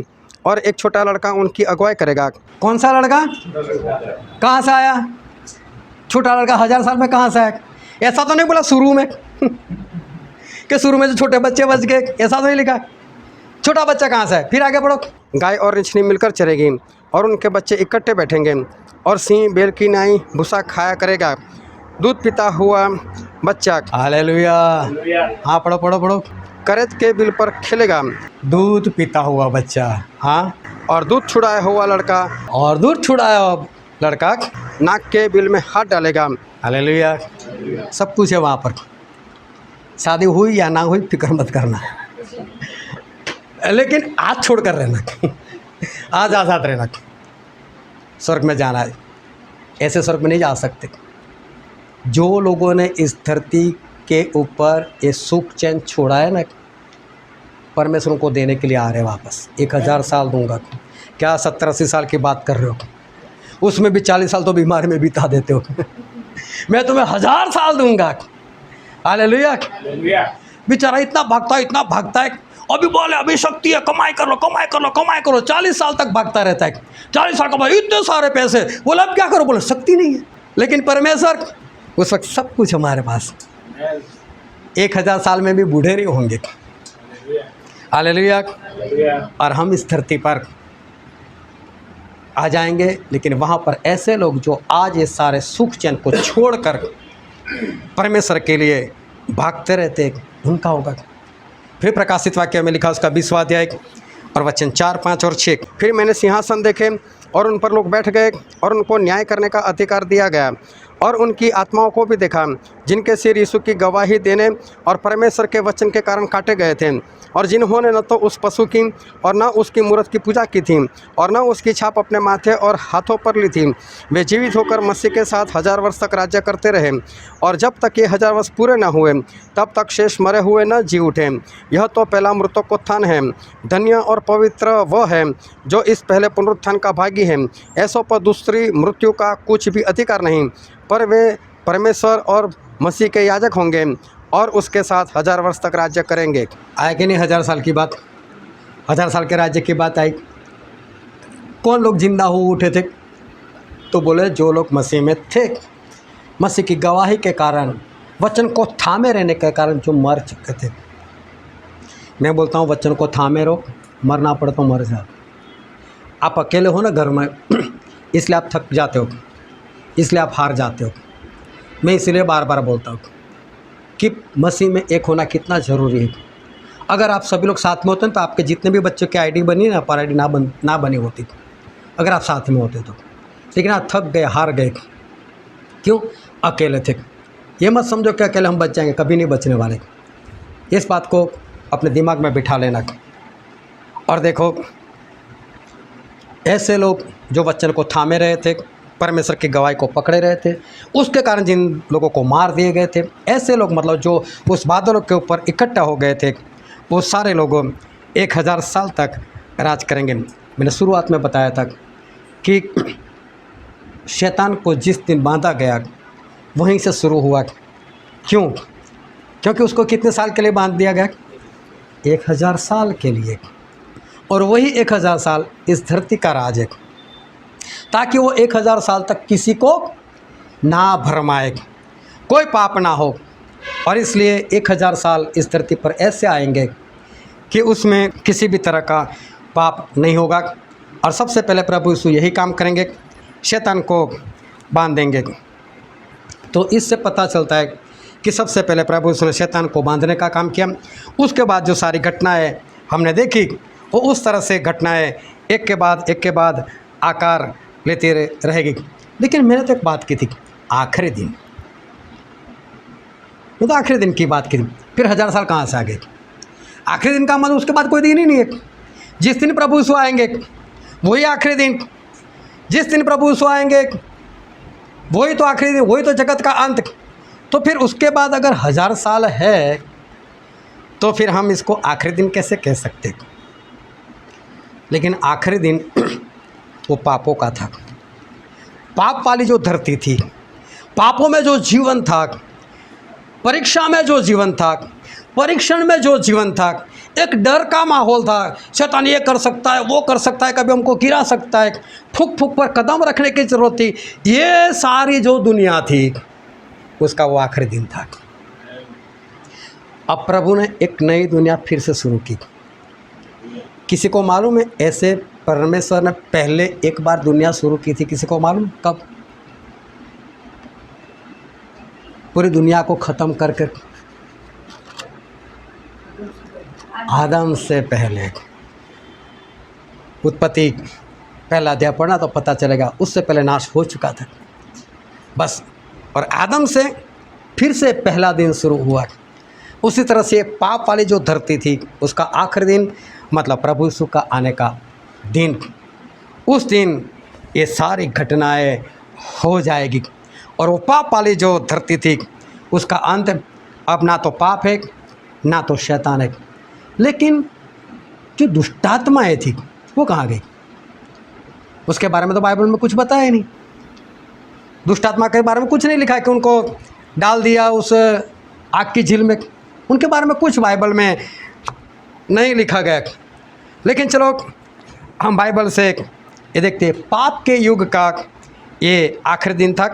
और एक छोटा लड़का उनकी अगुवाई करेगा। कौन सा लड़का? कहाँ से आया? छोटा लड़का 1000 साल में कहाँ से आया? ऐसा तो नहीं बोला शुरू में कि शुरू में जो छोटे बच्चे बच गए, ऐसा तो नहीं लिखा। छोटा बच्चा कहाँ से है? फिर आगे बढ़ो। गाय और रिछनी मिलकर चरेगी, और उनके बच्चे इकट्ठे बैठेंगे, और सिंह बैल की नाई भूसा खाया करेगा। दूध पीता हुआ बच्चा, हालेलुया, हाँ पढ़ो पढ़ो पढ़ो, करेत के बिल पर खेलेगा। दूध पीता हुआ बच्चा, हाँ, और दूध छुड़ाया हुआ लड़का, और दूध छुड़ाया हुआ लड़का नाक के बिल में हाथ डालेगा। हालेलुया। सब कुछ है वहाँ पर। शादी हुई या ना हुई फिक्र मत करना, लेकिन आज छोड़ कर रहना। आज आज़ाद रहना। स्वर्ग में जाना है, ऐसे स्वर्ग में नहीं जा सकते। जो लोगों ने इस धरती के ऊपर ये सुख चैन छोड़ा है ना, परमेश्वर को देने के लिए आ रहे वापस। 1000 साल दूंगा। क्या 70-80 साल की बात कर रहे हो? उसमें भी 40 साल तो बीमारी में बिता देते हो। मैं तुम्हें 1000 साल दूंगा। हालेलुया। बेचारा इतना भागता है, अभी बोले अभी शक्ति है, कमाई कर लो कमाई कर लो कमाई करो। 40 साल तक भागता रहता है। 40 साल कमाई, इतने सारे पैसे, बोले अब क्या करो? बोले शक्ति नहीं है। लेकिन परमेश्वर, उस वक्त सब कुछ हमारे पास। 1000 साल में भी बूढ़े नहीं होंगे। हालेलुया। और हम इस धरती पर आ जाएंगे, लेकिन वहाँ पर ऐसे लोग जो आज ये सारे सुख चैन को छोड़कर परमेश्वर के लिए भागते रहते, उनका होगा। फिर प्रकाशित वाक्य में लिखा, उसका 20वां अध्याय और वचन 4, 5 और 6। फिर मैंने सिंहासन देखे, और उन पर लोग बैठ गए, और उनको न्याय करने का अधिकार दिया गया, और उनकी आत्माओं को भी देखा, जिनके सिर यीशु की गवाही देने और परमेश्वर के वचन के कारण काटे गए थे, और जिन्होंने न तो उस पशु की और न उसकी मूरत की पूजा की थी, और न उसकी छाप अपने माथे और हाथों पर ली थी। वे जीवित होकर मसीह के साथ 1000 वर्ष तक राज्य करते रहे, और जब तक ये 1000 वर्ष पूरे न हुए तब तक शेष मरे हुए न जी उठे। यह तो पहला मृतकोत्थान है। धन्य और पवित्र वह है जो इस पहले पुनरुत्थान का भागी है। ऐसों पर दूसरी मृत्यु का कुछ भी अधिकार नहीं, पर वे परमेश्वर और मसीह के याजक होंगे, और उसके साथ 1000 वर्ष तक राज्य करेंगे। आए कि नहीं 1000 साल की बात? 1000 साल के राज्य की बात आई। कौन लोग जिंदा हो उठे थे? तो बोले जो लोग मसीह में थे, मसीह की गवाही के कारण, वचन को थामे रहने के कारण जो मर चुके थे। मैं बोलता हूँ वचन को थामे रहो, मरना पड़े तो मर जाओ। आप अकेले हो ना घर में, इसलिए आप थक जाते हो, इसलिए आप हार जाते हो। मैं इसलिए बार बार बोलता हूँ कि मसीह में एक होना कितना ज़रूरी है। अगर आप सभी लोग साथ में होते हैं तो आपके जितने भी बच्चों की आईडी बनी ना, पर आईडी ना बनी होती अगर आप साथ में होते तो। लेकिन आप थक गए, हार गए। क्यों? अकेले थे। ये मत समझो कि अकेले हम बच जाएंगे, कभी नहीं बचने वाले। इस बात को अपने दिमाग में बिठा लेना। और देखो, ऐसे लोग जो वचन को थामे रहे थे, परमेश्वर की गवाही को पकड़े रहे थे, उसके कारण जिन लोगों को मार दिए गए थे, ऐसे लोग मतलब जो उस बादलों के ऊपर इकट्ठा हो गए थे, वो सारे लोग 1000 साल तक राज करेंगे। मैंने शुरुआत में बताया था कि शैतान को जिस दिन बांधा गया वहीं से शुरू हुआ। क्यों? क्योंकि उसको कितने साल के लिए बांध दिया गया? 1000 साल के लिए। और वही 1000 साल इस धरती का राज है, ताकि वो 1000 साल तक किसी को ना भरमाए, कोई पाप ना हो। और इसलिए 1000 साल इस धरती पर ऐसे आएंगे कि उसमें किसी भी तरह का पाप नहीं होगा। और सबसे पहले प्रभु यीशु यही काम करेंगे, शैतान को बांध देंगे। तो इससे पता चलता है कि सबसे पहले प्रभु यीशु ने शैतान को बांधने का काम किया। उसके बाद जो सारी घटनाएं हमने देखी, वो उस तरह से घटनाएं एक के बाद आकार लेती रहेगी। लेकिन मैंने तो एक बात की थी, आखिरी दिन, मैं तो आखिरी दिन की बात की थी। फिर 1000 साल कहाँ से आ गए? आखिरी दिन का मतलब उसके बाद कोई दिन ही नहीं है। जिस दिन प्रभु यीशु आएंगे वही आखिरी दिन। जिस दिन प्रभु यीशु आएंगे वही तो आखिरी दिन, वही तो जगत का अंत। तो फिर उसके बाद अगर 1000 साल है तो फिर हम इसको आखिरी दिन कैसे कह सकते? लेकिन आखिरी दिन वो पापों का था। पाप वाली जो धरती थी, पापों में जो जीवन था, परीक्षा में जो जीवन था, परीक्षण में जो जीवन था, एक डर का माहौल था। शैतान ये कर सकता है, वो कर सकता है, कभी हमको गिरा सकता है, फुक फुक पर कदम रखने की ज़रूरत थी। ये सारी जो दुनिया थी उसका वो आखिरी दिन था। अब प्रभु ने एक नई दुनिया फिर से शुरू की। किसी को मालूम है ऐसे परमेश्वर ने पहले एक बार दुनिया शुरू की थी? किसी को मालूम कब? पूरी दुनिया को ख़त्म करके आदम से पहले। उत्पत्ति पहला अध्याय पढ़ना तो पता चलेगा, उससे पहले नाश हो चुका था बस। और आदम से फिर से पहला दिन शुरू हुआ। उसी तरह से पाप वाली जो धरती थी उसका आखिरी दिन मतलब प्रभु यीशु का आने का दिन। उस दिन ये सारी घटनाएं हो जाएगी और वो पाप वाली जो धरती थी उसका अंत। अब ना तो पाप है ना तो शैतान है। लेकिन जो दुष्टात्माएं थी वो कहाँ गई? उसके बारे में तो बाइबल में कुछ बताया ही नहीं। दुष्टात्मा के बारे में कुछ नहीं लिखा है कि उनको डाल दिया उस आग की झील में। उनके बारे में कुछ बाइबल में नहीं लिखा गया। लेकिन चलो हम बाइबल से ये देखते हैं, पाप के युग का ये आखिरी दिन था।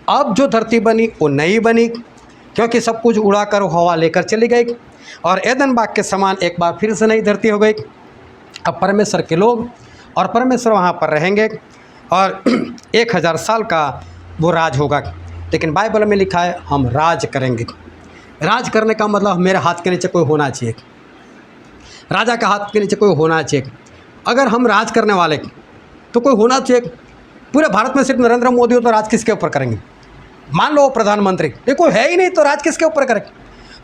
अब जो धरती बनी वो नई बनी, क्योंकि सब कुछ उड़ाकर हवा लेकर चली गई और एदन बाग के समान एक बार फिर से नई धरती हो गई। अब परमेश्वर के लोग और परमेश्वर वहाँ पर रहेंगे और 1000 साल का वो राज होगा। लेकिन बाइबल में लिखा है हम राज करेंगे। राज करने का मतलब मेरे हाथ के नीचे कोई होना चाहिए, राजा का हाथ के नीचे कोई होना चाहिए। अगर हम राज करने वाले तो कोई होना चाहिए। पूरे भारत में सिर्फ नरेंद्र मोदी हो तो राज किसके ऊपर करेंगे? मान लो प्रधानमंत्री, ये कोई है ही नहीं तो राज किसके ऊपर करेंगे?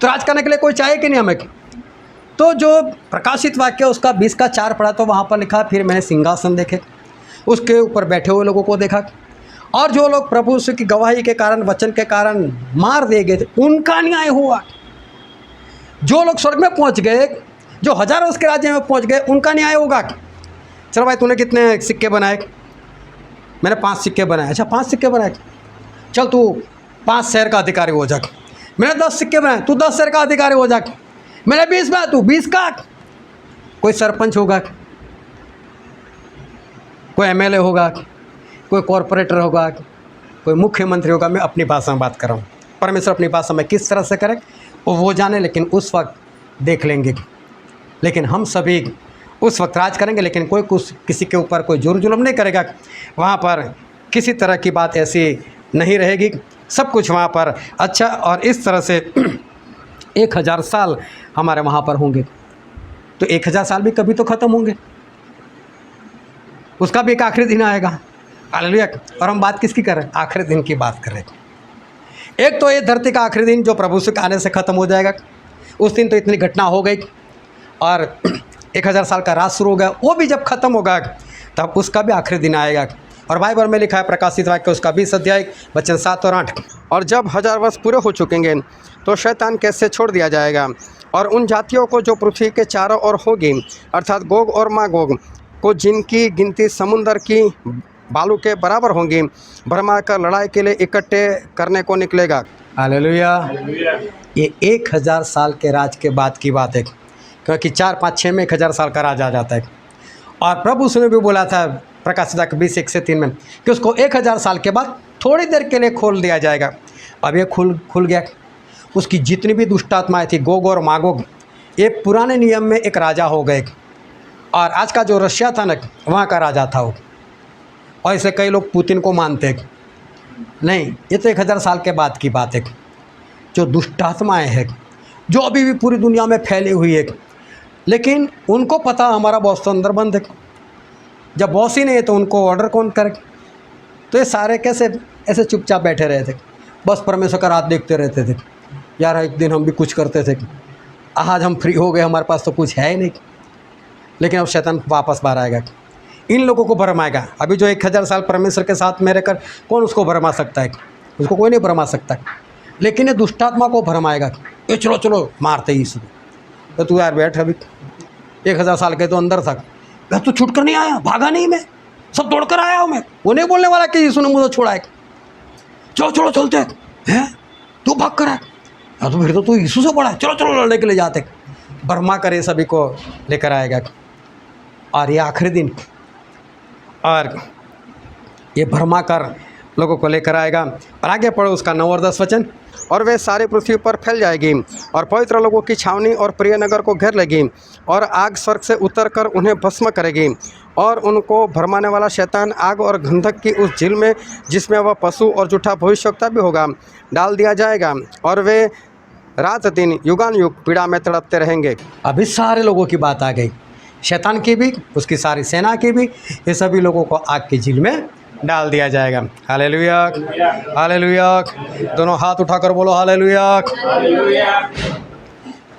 तो राज करने के लिए कोई चाहिए कि नहीं हमें? तो जो प्रकाशित वाक्य उसका 20 का 4 पढ़ा तो वहाँ पर लिखा, फिर मैंने सिंहासन देखे, उसके ऊपर बैठे हुए लोगों को देखा और जो लोग प्रभु यीशु की गवाही के कारण, वचन के कारण मार दिए गए थे उनका न्याय हुआ। जो लोग स्वर्ग में पहुँच गए, जो हजारों उसके राज्य में पहुँच गए, उनका न्याय होगा। चलो भाई तूने कितने सिक्के बनाए? मैंने 5 सिक्के बनाए। अच्छा 5 सिक्के बनाए, चल तू 5 शहर का अधिकारी हो जा। मैंने 10 सिक्के बनाए, तू 10 शहर का अधिकारी हो जा। मैंने 20 बनाए, तू 20 का। कोई सरपंच होगा, कोई एमएलए होगा, कोई कॉरपोरेटर होगा, कोई मुख्यमंत्री होगा। मैं अपनी भाषा में बात कर रहा हूँ, परमेश्वर अपनी भाषा में किस तरह से करे वो जाने, लेकिन उस वक्त देख लेंगे। लेकिन हम सभी उस वक्त राज करेंगे, लेकिन कोई कुछ किसी के ऊपर कोई जुर्म जुल्म नहीं करेगा। वहाँ पर किसी तरह की बात ऐसी नहीं रहेगी, सब कुछ वहाँ पर अच्छा। और इस तरह से 1000 साल हमारे वहाँ पर होंगे। तो 1000 साल भी कभी तो ख़त्म होंगे, उसका भी एक आखिरी दिन आएगा। हालेलुया। और हम बात किसकी कर रहे हैं? आखिरी दिन की बात कर रहे हैं। एक तो ये धरती का आखिरी दिन जो प्रभु से आने से ख़त्म हो जाएगा। उस दिन तो इतनी घटना हो गई और 1000 साल का राज शुरू हो गया। वो भी जब ख़त्म होगा तब उसका भी आखिरी दिन आएगा। और बाइबल में लिखा है प्रकाशित वाक्य उसका 20 अध्याय वचन 7 और 8। और जब 1000 वर्ष पूरे हो चुकेंगे तो शैतान कैसे छोड़ दिया जाएगा और उन जातियों को जो पृथ्वी के चारों ओर होगी, अर्थात गोग और मागोग को, जिनकी गिनती समुंदर की बालू के बराबर होंगी, भरमा कर लड़ाई के लिए इकट्ठे करने को निकलेगा। हालेलुया। ये 1000 साल के राज के बाद की बात है, क्योंकि 4, 5, 6 में 1000 साल का राज आ जाता है। और प्रभु उसने भी बोला था प्रकाशित 20, 1-3 में कि उसको 1000 साल के बाद थोड़ी देर के लिए खोल दिया जाएगा। अब ये खुल गया। उसकी जितनी भी दुष्ट आत्माएँ थी, गोग और मागोग, ये पुराने नियम में एक राजा हो गए। और आज का जो रशिया था ना, वहाँ का राजा था वो। और इसे कई लोग पुतिन को मानते हैं। नहीं, ये तो 1000 साल के बाद की बात है। जो दुष्ट आत्माएँ हैं जो अभी भी पूरी दुनिया में फैली हुई है, लेकिन उनको पता हमारा बॉस तो अंदर बंद है। जब बॉस ही नहीं है तो उनको ऑर्डर कौन करे? तो ये सारे कैसे ऐसे चुपचाप बैठे रहे थे, बस परमेश्वर का रात देखते रहते थे। यार एक दिन हम भी कुछ करते थे, आज हम फ्री हो गए, हमारे पास तो कुछ है ही नहीं। लेकिन अब शैतान वापस बाहर आएगा, इन लोगों को भरमाएगा। अभी जो 1000 साल परमेश्वर के साथ में रहकर कौन उसको भरमा सकता है? उसको कोई नहीं भरमा सकता। लेकिन ये दुष्टात्मा को भरमाएगा। ये चलो चलो मारते ही इसको। तो तू यार बैठ, अभी 1000 साल के तो अंदर था, मैं तो छूट कर नहीं आया, भागा नहीं, मैं सब तोड़कर आया हूँ। मैं वो नहीं बोलने वाला कि यीशु ने मुझे छोड़ा है। चलो चलो चलते हैं, तू भाग कर है, तो फिर तो तू यीशु से बड़ा है, चलो चलो लड़ने के लिए जाते। भरमा करे सभी को लेकर आएगा। और ये आखिरी दिन, और ये भरमा कर लोगों को लेकर आएगा। और आगे पढ़ो उसका 9 और 10 वचन। और वे सारी पृथ्वी पर फैल जाएगी और पवित्र लोगों की छावनी और प्रिय नगर को घेर लेगी, और आग स्वर्ग से उतर कर उन्हें भस्म करेगी। और उनको भरमाने वाला शैतान आग और गंधक की उस झील में, जिसमें वह पशु और झूठा भविष्यवक्ता भी होगा, डाल दिया जाएगा। और वे रात दिन युगान युग पीड़ा में तड़पते रहेंगे। अभी सारे लोगों की बात आ गई, शैतान की भी, उसकी सारी सेना की भी। ये सभी लोगों को आग की झील में डाल दिया जाएगा। Hallelujah, hallelujah. दोनों हाथ उठाकर बोलो हालेलुया।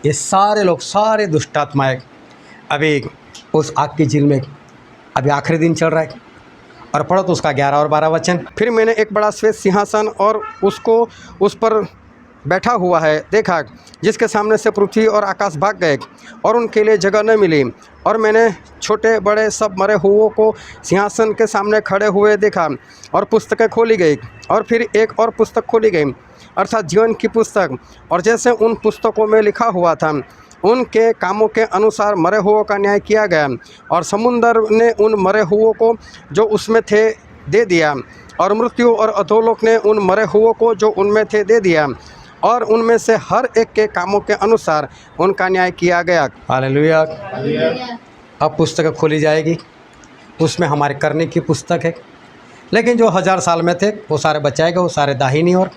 ये सारे लोग, सारे दुष्ट आत्माएं अभी उस आग की झील में, अभी आखिरी दिन चल रहा है। और पढ़ो तो उसका 11 और 12 वचन। फिर मैंने एक बड़ा श्वेत सिंहासन और उसको उस पर बैठा हुआ है देखा, जिसके सामने से पृथ्वी और आकाश भाग गए और उनके लिए जगह न मिली। और मैंने छोटे बड़े सब मरे हुओं को सिंहासन के सामने खड़े हुए देखा, और पुस्तकें खोली गई। और फिर एक और पुस्तक खोली गई, अर्थात जीवन की पुस्तक। और जैसे उन पुस्तकों में लिखा हुआ था, उनके कामों के अनुसार मरे हुओं का न्याय किया गया। और समुंदर ने उन मरे हुओं को जो उसमें थे दे दिया, और मृत्यु और अधोलोक ने उन मरे हुओं को जो उनमें थे दे दिया, और उनमें से हर एक के कामों के अनुसार उनका न्याय किया गया। हालेलुया। अब पुस्तक खोली जाएगी, उसमें हमारे करने की पुस्तक है। लेकिन जो 1000 साल में थे वो सारे बचाएगा, वो सारे दाहिनी ओर,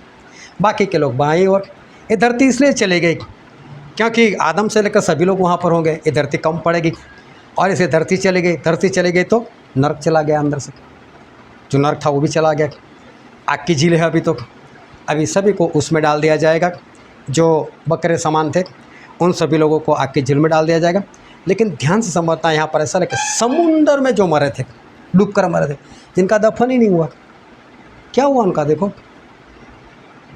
बाकी के लोग बाईं ओर। ये धरती इसलिए चली गई क्योंकि आदम से लेकर सभी लोग वहाँ पर होंगे, ये धरती कम पड़ेगी। और इसे धरती चली गई, धरती चली गई तो नर्क चला गया, अंदर से जो नर्क था वो भी चला गया। आग की झील है अभी तो, अभी सभी को उसमें डाल दिया जाएगा। जो बकरे समान थे उन सभी लोगों को आग की झील में डाल दिया जाएगा। लेकिन ध्यान से समझना, यहाँ पर ऐसा है कि समुंदर में जो मरे थे, डूब कर मरे थे, जिनका दफन ही नहीं हुआ, क्या हुआ उनका? देखो,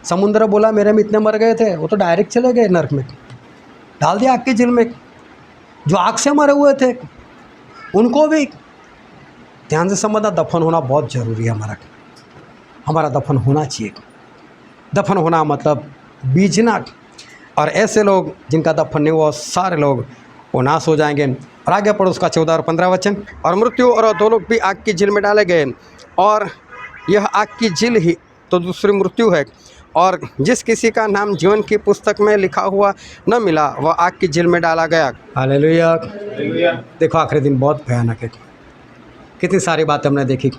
समुद्र बोला मेरे में इतने मर गए थे, वो तो डायरेक्ट चले गए नर्क में, डाल दिया आग की झील में। जो आग से मरे हुए थे उनको भी ध्यान से समझना, दफन होना बहुत ज़रूरी है। हमारा दफन होना चाहिए। दफन होना मतलब बीजना। और ऐसे लोग जिनका दफन नहीं हुआ, सारे लोग वो नाश हो जाएंगे। और आगे पढ़ो उसका 14 और 15 वचन। और मृत्यु और अधोलोक भी आग की झील में डाले गए, और यह आग की झील ही तो दूसरी मृत्यु है। और जिस किसी का नाम जीवन की पुस्तक में लिखा हुआ न मिला, वह आग की झील में डाला गया। हालेलुया। देखो आखिरी दिन बहुत भयानक है। कितनी सारी बातें हमने देखी।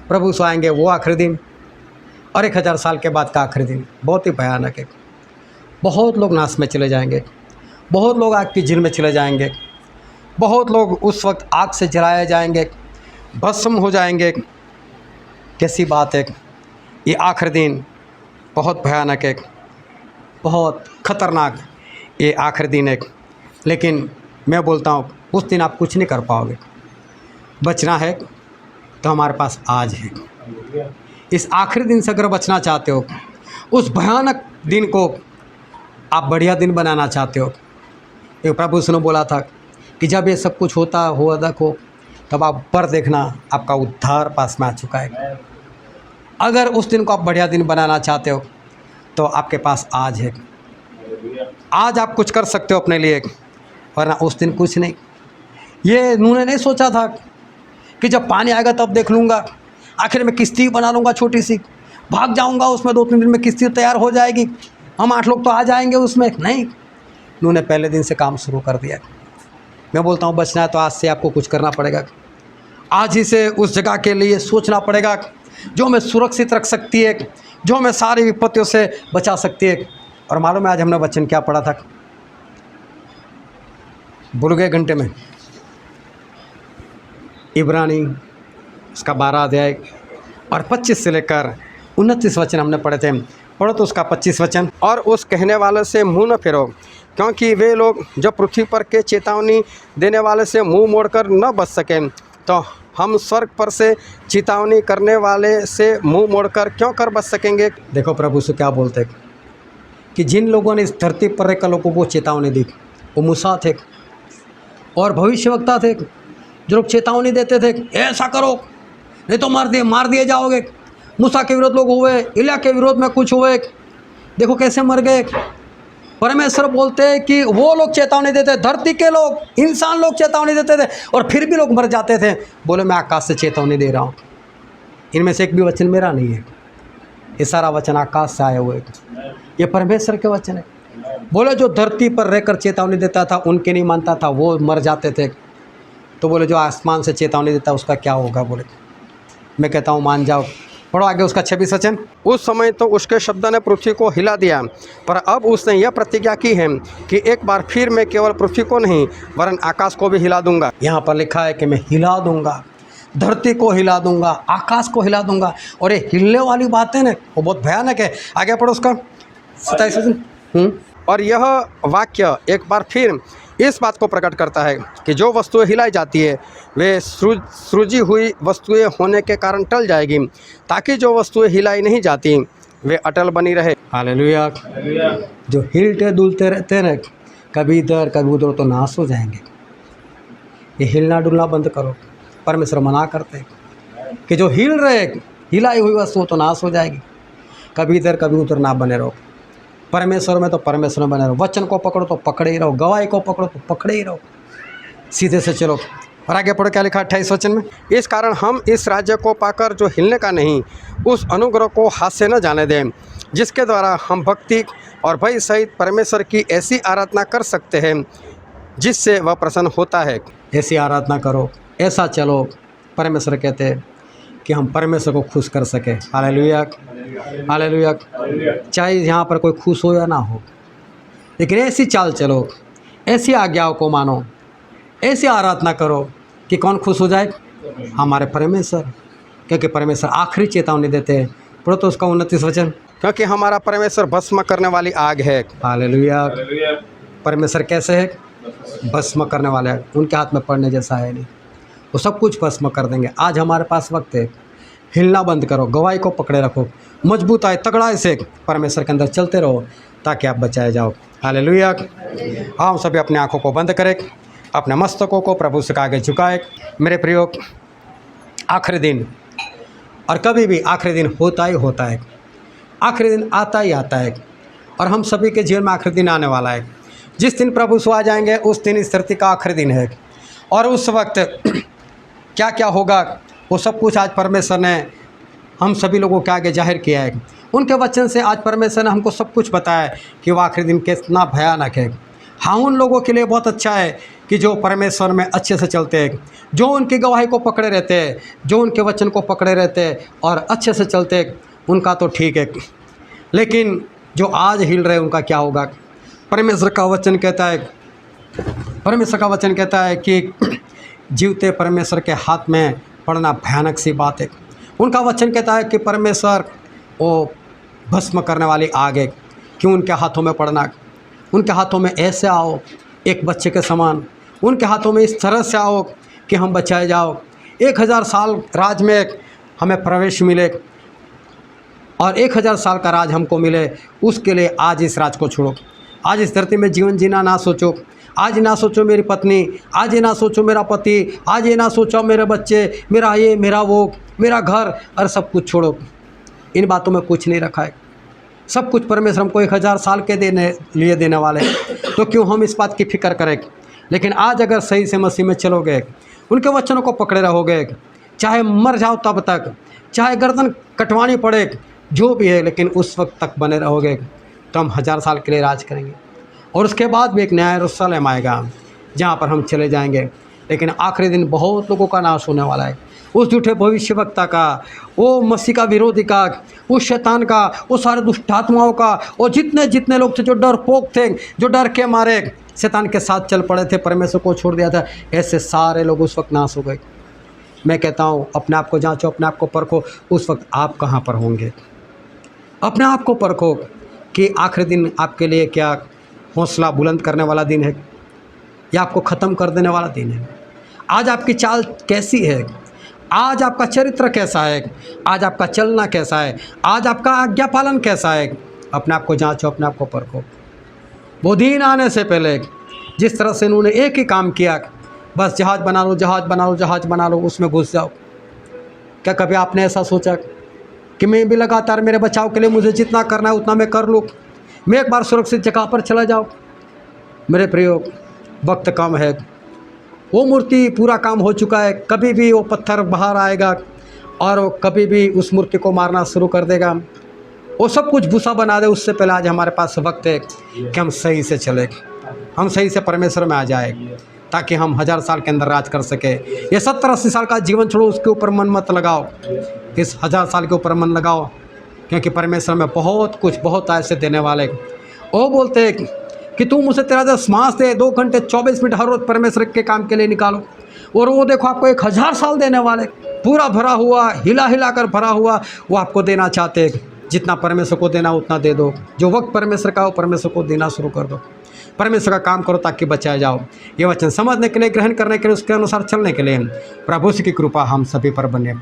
प्रभु सो आएंगे, वो आखिरी दिन, और 1000 साल के बाद का आखिरी दिन बहुत ही भयानक है। बहुत लोग नाश में चले जाएंगे, बहुत लोग आग की झील में चले जाएंगे, बहुत लोग उस वक्त आग से जलाए जाएंगे, भस्म हो जाएंगे। कैसी बात है! ये आखिरी दिन बहुत भयानक है, बहुत खतरनाक ये आखिरी दिन है। लेकिन मैं बोलता हूँ उस दिन आप कुछ नहीं कर पाओगे। बचना है तो हमारे पास आज है। इस आखिरी दिन से अगर बचना चाहते हो, उस भयानक दिन को आप बढ़िया दिन बनाना चाहते हो, ये प्रभु ने बोला था कि जब ये सब कुछ होता हो देखो, तब आप ऊपर देखना, आपका उद्धार पास में आ चुका है। अगर उस दिन को आप बढ़िया दिन बनाना चाहते हो तो आपके पास आज है। आज आप कुछ कर सकते हो अपने लिए, वरना उस दिन कुछ नहीं। ये उन्होंने नहीं सोचा था कि जब पानी आएगा तब देख लूँगा, आखिर में किश्ती बना लूँगा छोटी सी, भाग जाऊँगा उसमें, 2-3 दिन में किश्ती तैयार हो जाएगी, हम 8 लोग तो आ जाएंगे उसमें। नहीं, उन्होंने पहले दिन से काम शुरू कर दिया। मैं बोलता हूँ बचना है तो आज से आपको कुछ करना पड़ेगा। आज ही से उस जगह के लिए सोचना पड़ेगा जो हमें सुरक्षित रख सकती है, जो हमें सारी विपत्तियों से बचा सकती है। और मालूम है आज हमने वचन क्या पढ़ा था? भूल गए घंटे में। इब्रानी उसका 12 अध्याय और 25 से लेकर 29 वचन हमने पढ़े थे। पढ़ो तो उसका 25 वचन। और उस कहने वाले से मुँह न फेरो, क्योंकि वे लोग जो पृथ्वी पर के चेतावनी देने वाले से मुंह मोड़कर न बच सकें, तो हम स्वर्ग पर से चेतावनी करने वाले से मुंह मोड़कर क्यों कर बच सकेंगे? देखो प्रभु से क्या बोलते कि जिन लोगों ने इस धरती पर रहकर लोगों को चेतावनी दी, वो मूसा थे और भविष्यवक्ता थे, जो लोग चेतावनी देते थे ऐसा करो नहीं तो मार दिए जाओगे। मूसा के विरोध लोग हुए, इलिया के विरोध में कुछ हुए, देखो कैसे मर गए। परमेश्वर बोलते हैं कि वो लोग चेतावनी देते, धरती के लोग, इंसान लोग चेतावनी देते थे और फिर भी लोग मर जाते थे। बोले मैं आकाश से चेतावनी दे रहा हूँ। इनमें से एक भी वचन मेरा नहीं है, ये सारा वचन आकाश से आया हुआ है, ये परमेश्वर के वचन है। बोले जो धरती पर रहकर चेतावनी देता था उनके नहीं मानता था, वो मर जाते थे। तो बोले जो आसमान से चेतावनी देता उसका क्या होगा? बोले मैं कहता हूँ मान जाओ। पढ़ो आगे उसका 26 वचन। उस समय तो उसके शब्द ने पृथ्वी को हिला दिया, पर अब उसने यह प्रतिज्ञा की है कि एक बार फिर मैं केवल पृथ्वी को नहीं वरन आकाश को भी हिला दूंगा। यहाँ पर लिखा है कि मैं हिला दूंगा, धरती को हिला दूंगा, आकाश को हिला दूंगा। और ये हिलने वाली बात है ना, वो बहुत भयानक है। आगे पढ़ो उसका 27 वचन। और यह वाक्य एक बार फिर इस बात को प्रकट करता है कि जो वस्तुएं हिलाई जाती है वे सृजी हुई वस्तुएं होने के कारण टल जाएगी, ताकि जो वस्तुएं हिलाई नहीं जाती वे अटल बनी रहे। हालेलुया। जो हिलते डुलते रहते हैं, कभी इधर कभी उधर, तो नाश हो जाएंगे। ये हिलना डुलना बंद करो। परमेश्वर मना करते कि जो हिल रहे, हिलाई हुई वस्तु तो नाश हो जाएगी। कभी इधर कभी उधर ना बने रहो। परमेश्वर में तो परमेश्वर में बने रहो। वचन को पकड़ो तो पकड़े ही रहो, गवाही को पकड़ो तो पकड़े ही रहो, सीधे से चलो। और आगे पढ़ो क्या लिखा 28 वचन में। इस कारण हम इस राज्य को पाकर जो हिलने का नहीं, उस अनुग्रह को हाथ से न जाने दें, जिसके द्वारा हम भक्ति और भय सहित परमेश्वर की ऐसी आराधना कर सकते हैं जिससे वह प्रसन्न होता है। ऐसी आराधना करो, ऐसा चलो। परमेश्वर कहते हैं कि हम परमेश्वर को खुश कर सके। Hallelujah, hallelujah. चाहे यहाँ पर कोई खुश हो या ना हो, लेकिन ऐसी चाल चलो, ऐसी आज्ञाओं को मानो, ऐसी आराधना करो कि कौन खुश हो जाए? हमारे परमेश्वर। क्योंकि परमेश्वर आखिरी चेतावनी देते हैं। पढ़ो तो उसका 29 वचन। क्योंकि हमारा परमेश्वर भस्म करने वाली आग है। हालेलुया। परमेश्वर कैसे है? भस्म करने वाले है। उनके हाथ में पड़ने जैसा है नहीं, वो सब कुछ भस्म कर देंगे। आज हमारे पास वक्त है, हिलना बंद करो, गवाही को पकड़े रखो, मजबूत आए तगड़ाई से परमेश्वर के अंदर चलते रहो, ताकि आप बचाए जाओ। हालेलुया। हम सभी अपनी आंखों को बंद करें, अपने मस्तकों को प्रभु से आगे झुकाए। मेरे प्रियो, आखिरी दिन, और कभी भी आखिरी दिन होता ही होता है, आखिरी दिन आता ही आता है, और हम सभी के जीवन में आखिरी दिन आने वाला है। जिस दिन प्रभु से आ जाएंगे उस दिन इस धरती का आखिरी दिन है। और उस वक्त क्या क्या होगा वो सब कुछ आज परमेश्वर ने हम सभी लोगों के आगे जाहिर किया है। उनके वचन से आज परमेश्वर ने हमको सब कुछ बताया कि वो आखिरी दिन कितना भयानक है। हाँ, उन लोगों के लिए बहुत अच्छा है कि जो परमेश्वर में अच्छे से चलते हैं, जो उनकी गवाही को पकड़े रहते हैं, जो उनके वचन को पकड़े रहते हैं और अच्छे से चलते हैं, उनका तो ठीक है। लेकिन जो आज हिल रहे उनका क्या होगा? परमेश्वर का वचन कहता है, परमेश्वर का वचन कहता है कि जीवते परमेश्वर के हाथ में पड़ना भयानक सी बात है। उनका वचन कहता है कि परमेश्वर वो भस्म करने वाली आग है, क्यों उनके हाथों में पड़ना? उनके हाथों में ऐसे आओ एक बच्चे के समान, उनके हाथों में इस तरह से आओ कि हम बचाए जाओ। 1000 साल राज में हमें प्रवेश मिले और 1000 साल का राज हमको मिले, उसके लिए आज इस राज को छोड़ो। आज इस धरती में जीवन जीना ना सोचो। आज ना सोचो मेरी पत्नी, आज ये ना सोचो मेरा पति, आज ये ना सोचो मेरे बच्चे, मेरा ये, मेरा वो, मेरा घर, और सब कुछ छोड़ो। इन बातों में कुछ नहीं रखा है। सब कुछ परमेश्वर हमको 1000 साल के देने वाले, तो क्यों हम इस बात की फिक्र करें। लेकिन आज अगर सही से मसीह में चलोगे, उनके वचनों को पकड़े रहोगे, चाहे मर जाओ तब तक, चाहे गर्दन कटवानी पड़े, जो भी है, लेकिन उस वक्त तक बने रहोगे, तो हम 1000 साल के लिए राज करेंगे। और उसके बाद भी एक नया यरूशलेम आएगा जहाँ पर हम चले जाएंगे। लेकिन आखिरी दिन बहुत लोगों का नाश होने वाला है। उस झूठे भविष्यवक्ता का, वो मसीह का विरोधी का, उस शैतान का, वो सारे दुष्ट आत्माओं का, और जितने जितने लोग थे जो डरपोक थे, जो डर के मारे शैतान के साथ चल पड़े थे, परमेश्वर को छोड़ दिया था, ऐसे सारे लोग उस वक्त नाश हो गए। मैं कहता हूँ अपने आप को जांचो, अपने आप को परखो, उस वक्त आप कहाँ पर होंगे। अपने आप को परखो कि आखिरी दिन आपके लिए क्या हौसला बुलंद करने वाला दिन है या आपको ख़त्म कर देने वाला दिन है। आज आपकी चाल कैसी है, आज आपका चरित्र कैसा है, आज आपका चलना कैसा है, आज आपका आज्ञा पालन कैसा है। अपने आप को जांचो, अपने आप को परखो। वो दिन आने से पहले जिस तरह से इन्होंने एक ही काम किया, बस जहाज़ बना लो, जहाज़ बना लो, जहाज़ बना लो, उसमें घुस जाओ। क्या कभी आपने ऐसा सोचा कि मैं भी लगातार मेरे बचाव के लिए मुझे जितना करना है उतना मैं कर लूँ, मैं एक बार सुरक्षित जगह पर चला जाऊँ। मेरे प्रियो, वक्त कम है, वो मूर्ति पूरा काम हो चुका है। कभी भी वो पत्थर बाहर आएगा और वो कभी भी उस मूर्ति को मारना शुरू कर देगा, वो सब कुछ भूसा बना दे। उससे पहले आज हमारे पास वक्त है कि हम सही से चले, हम सही से परमेश्वर में आ जाए, ताकि हम 1000 साल के अंदर राज कर सके। ये 70-80 साल का जीवन छोड़ो, उसके ऊपर मन मत लगाओ, इस 1000 साल के ऊपर मन लगाओ, क्योंकि परमेश्वर में बहुत कुछ, बहुत ऐसे देने वाले। वो बोलते हैं कि तू मुझे तेरा 10 मास दे, 2 घंटे 24 मिनट हर रोज़ परमेश्वर के काम के लिए निकालो, और वो देखो आपको 1000 साल देने वाले, पूरा भरा हुआ, हिला हिला कर भरा हुआ, वो आपको देना चाहते हैं। जितना परमेश्वर को देना उतना दे दो। जो वक्त परमेश्वर का हो, परमेश्वर को देना शुरू कर दो। परमेश्वर का काम करो ताकि बचाए जाओ। ये वचन समझने के लिए, ग्रहण करने के लिए, उसके अनुसार चलने के लिए प्रभु की कृपा हम सभी पर बने।